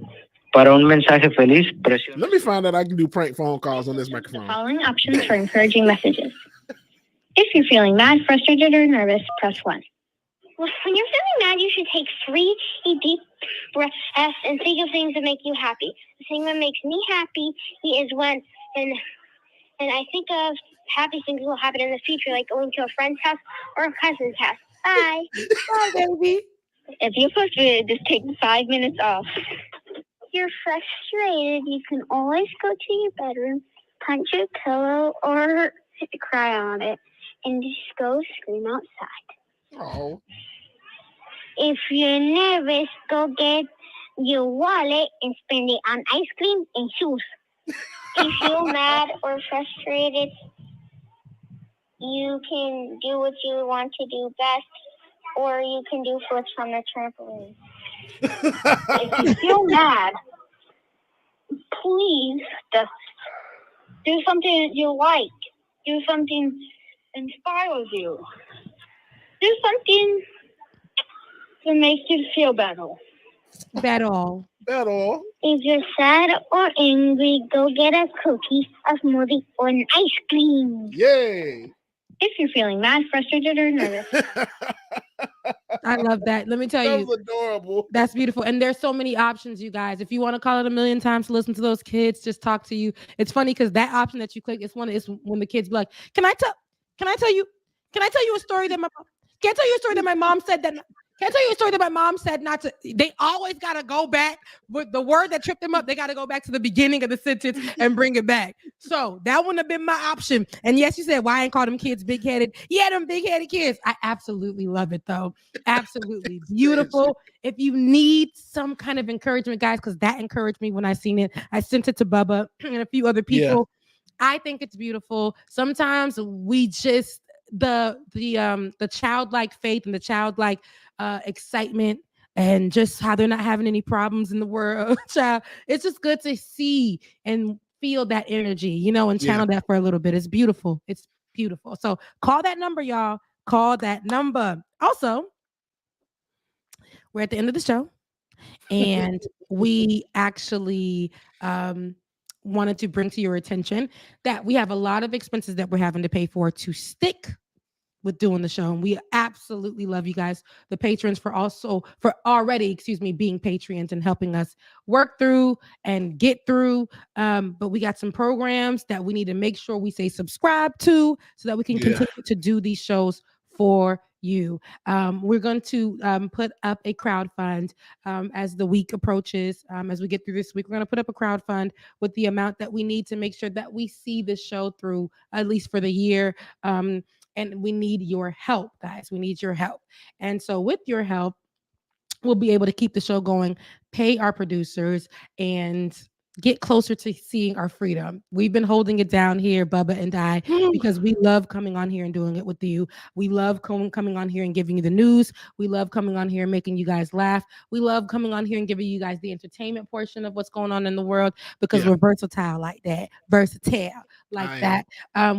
Para un mensaje feliz, presiona. Let me find out I can do prank phone calls on this The microphone. following options for encouraging messages. If you're feeling mad, frustrated, or nervous, press 1. When you're feeling mad, you should take 3 deep breaths and think of things that make you happy. The thing that makes me happy is when I think of happy things will happen in the future, like going to a friend's house or a cousin's house. Bye. Bye, baby. If you're frustrated, just take 5 minutes off. If you're frustrated, you can always go to your bedroom, punch your pillow, or cry on it, and just go scream outside. Oh. If you're nervous, go get your wallet and spend it on ice cream and shoes. If you're mad or frustrated, you can do what you want to do best, or you can do flips from the trampoline. If you feel mad, please just do something that you like. Do something that inspires you. Do something that makes you feel better. Better. If you're sad or angry, go get a cookie, a smoothie, or an ice cream. Yay! If you're feeling mad, frustrated, or nervous. I love that. Let me tell That you. was adorable. That's beautiful. And there's so many options, you guys. If you want to call it a million times to listen to those kids, just talk to you. It's funny because that option that you click is when the kids be like, Can I tell you a story that my mom said that Can I tell you a story that my mom said not to? They always got to go back with the word that tripped them up. They got to go back to the beginning of the sentence and bring it back. So that wouldn't have been my option. And yes, you said, why I ain't call them kids big-headed? Yeah, them big-headed kids. I absolutely love it, though. Absolutely beautiful. If you need some kind of encouragement, guys, because that encouraged me when I seen it. I sent it to Bubba and a few other people. Yeah. I think it's beautiful. Sometimes we just the childlike faith and the childlike excitement and just how they're not having any problems in the world. Child, it's just good to see and feel that energy, and channel that for a little bit. It's beautiful. It's beautiful. So call that number, y'all. Call that number. Also, we're at the end of the show, and we actually wanted to bring to your attention that we have a lot of expenses that we're having to pay for to stick with doing the show, and we absolutely love you guys, the patrons, for already being patrons and helping us work through and get through. But we got some programs that we need to make sure we say subscribe to so that we can continue to do these shows for you. We're going to put up a crowd fund as the week approaches. As we get through this week, we're going to put up a crowd fund with the amount that we need to make sure that we see this show through, at least for the year. And we need your help, guys. We need your help. And so with your help, we'll be able to keep the show going, pay our producers, and get closer to seeing our freedom. We've been holding it down here, Bubba and I, because we love coming on here and doing it with you. We love coming on here and giving you the news. We love coming on here and making you guys laugh. We love coming on here and giving you guys the entertainment portion of what's going on in the world, because we're versatile like that.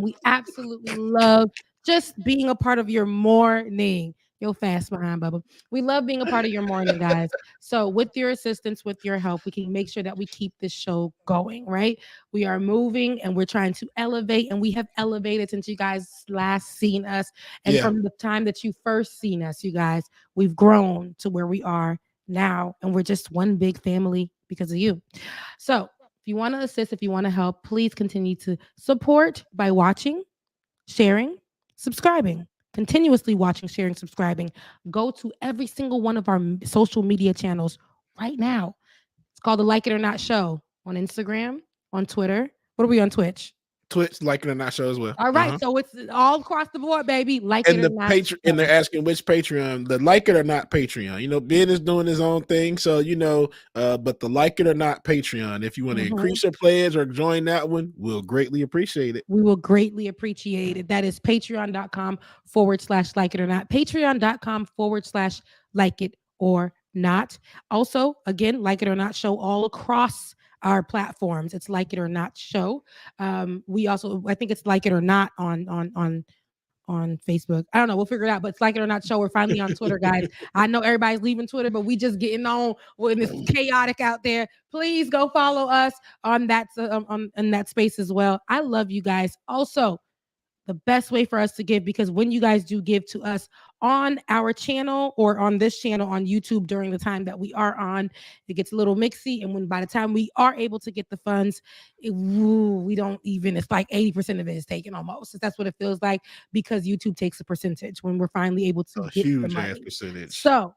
We absolutely love just being a part of your morning. You're fast behind, Bubba. We love being a part of your morning, guys. So with your assistance, with your help, we can make sure that we keep this show going, right? We are moving and we're trying to elevate, and we have elevated since you guys last seen us. And from the time that you first seen us, you guys, we've grown to where we are now. And we're just one big family because of you. So if you want to assist, if you want to help, please continue to support by watching, sharing, subscribing. Continuously watching, sharing, subscribing. Go to every single one of our social media channels right now. It's called the Like It or Not Show on Instagram, on Twitter. What are we on Twitch? Twitch, Like It or Not show as well. All right, so it's all across the board, baby. Like And it the or not. Patreon, and they're asking which Patreon, the Like It or Not Patreon. You know, Ben is doing his own thing, so you know, but the Like It or Not Patreon, if you want to increase your pledge or join that one, we'll greatly appreciate it. We will greatly appreciate it. That is patreon.com/like it or not. Patreon.com/like it or not. Also, again, Like It or Not show all across our platforms. It's Like It or Not show. We also, I think it's Like It or Not on Facebook. I don't know. We'll figure it out. But it's Like It or Not show. We're finally on Twitter, guys. I know everybody's leaving Twitter, but we just getting on when it's chaotic out there. Please go follow us on that on that space as well. I love you guys. Also, the best way for us to give, because when you guys do give to us on our channel or on this channel on YouTube during the time that we are on, it gets a little mixy. And when by the time we are able to get the funds, we don't even, it's like 80% of it is taken almost. That's what it feels like, because YouTube takes a percentage when we're finally able to get the money. Percentage. So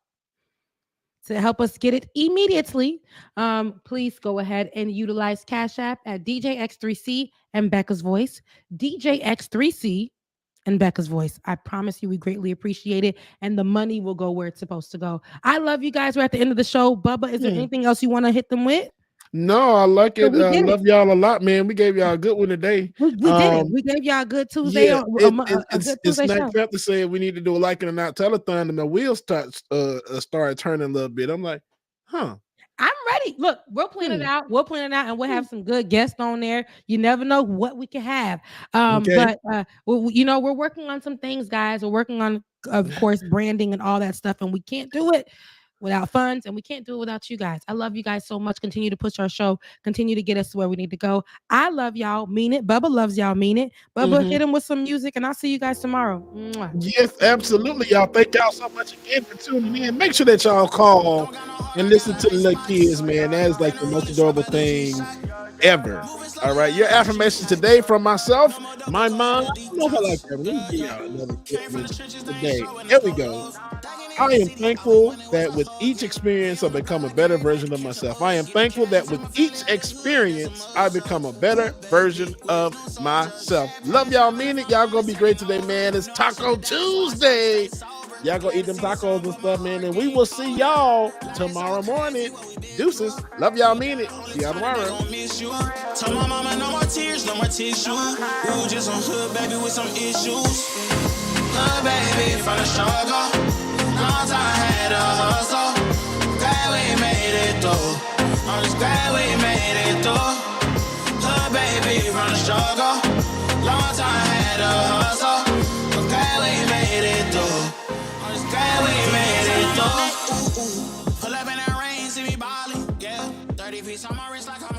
to help us get it immediately, please go ahead and utilize Cash App at DJX3C and Becca's Voice. DJX3C and Becca's Voice. I promise you, we greatly appreciate it, and the money will go where it's supposed to go. I love you guys. We're at the end of the show. Bubba, is there anything else you want to hit them with? No, I like it. I love y'all a lot, man. We gave y'all a good one today. We did it. We gave y'all a good Tuesday. Yeah, It's it's Snack Panther said we need to do a Like It or Not telethon, and the wheels started turning a little bit. I'm like, I'm ready. Look, we'll plan it out. We'll plan it out, and we'll have some good guests on there. You never know what we can have. But you know, we're working on some things, guys. We're working on, of course, branding and all that stuff, and we can't do it without funds, and we can't do it without you guys. I love you guys so much. Continue to push our show. Continue to get us to where we need to go. I love y'all. Mean it. Bubba loves y'all. Mean it. Bubba, hit him with some music, and I'll see you guys tomorrow. Mwah. Yes, absolutely, y'all. Thank y'all so much again for tuning in. Make sure that y'all call and listen to the little kids, man. That is like the most adorable thing ever. All right, your affirmation today from myself, my mom. I don't know if I like that. Let me give y'all another today. Here we go. I am thankful that with each experience, I become a better version of myself. I am thankful that with each experience, I become a better version of myself. Love y'all, mean it. Y'all gonna be great today, man. It's Taco Tuesday. Y'all go eat them tacos and stuff, man. And we will see y'all tomorrow morning. Deuces. Love y'all, mean it. See y'all tomorrow. Tell my mama no more tears, no more tissue. Ooh, just some hood baby with some issues. Hood baby from the struggle. Long time had a hustle. Glad we made it through. I'm just glad we made it through. Hood baby from the struggle. Long time had a hustle. Glad we made it through. I'm just glad we made it through. Pull up in that rain, see me ballin'. Yeah, 30 feet on my wrist like I'm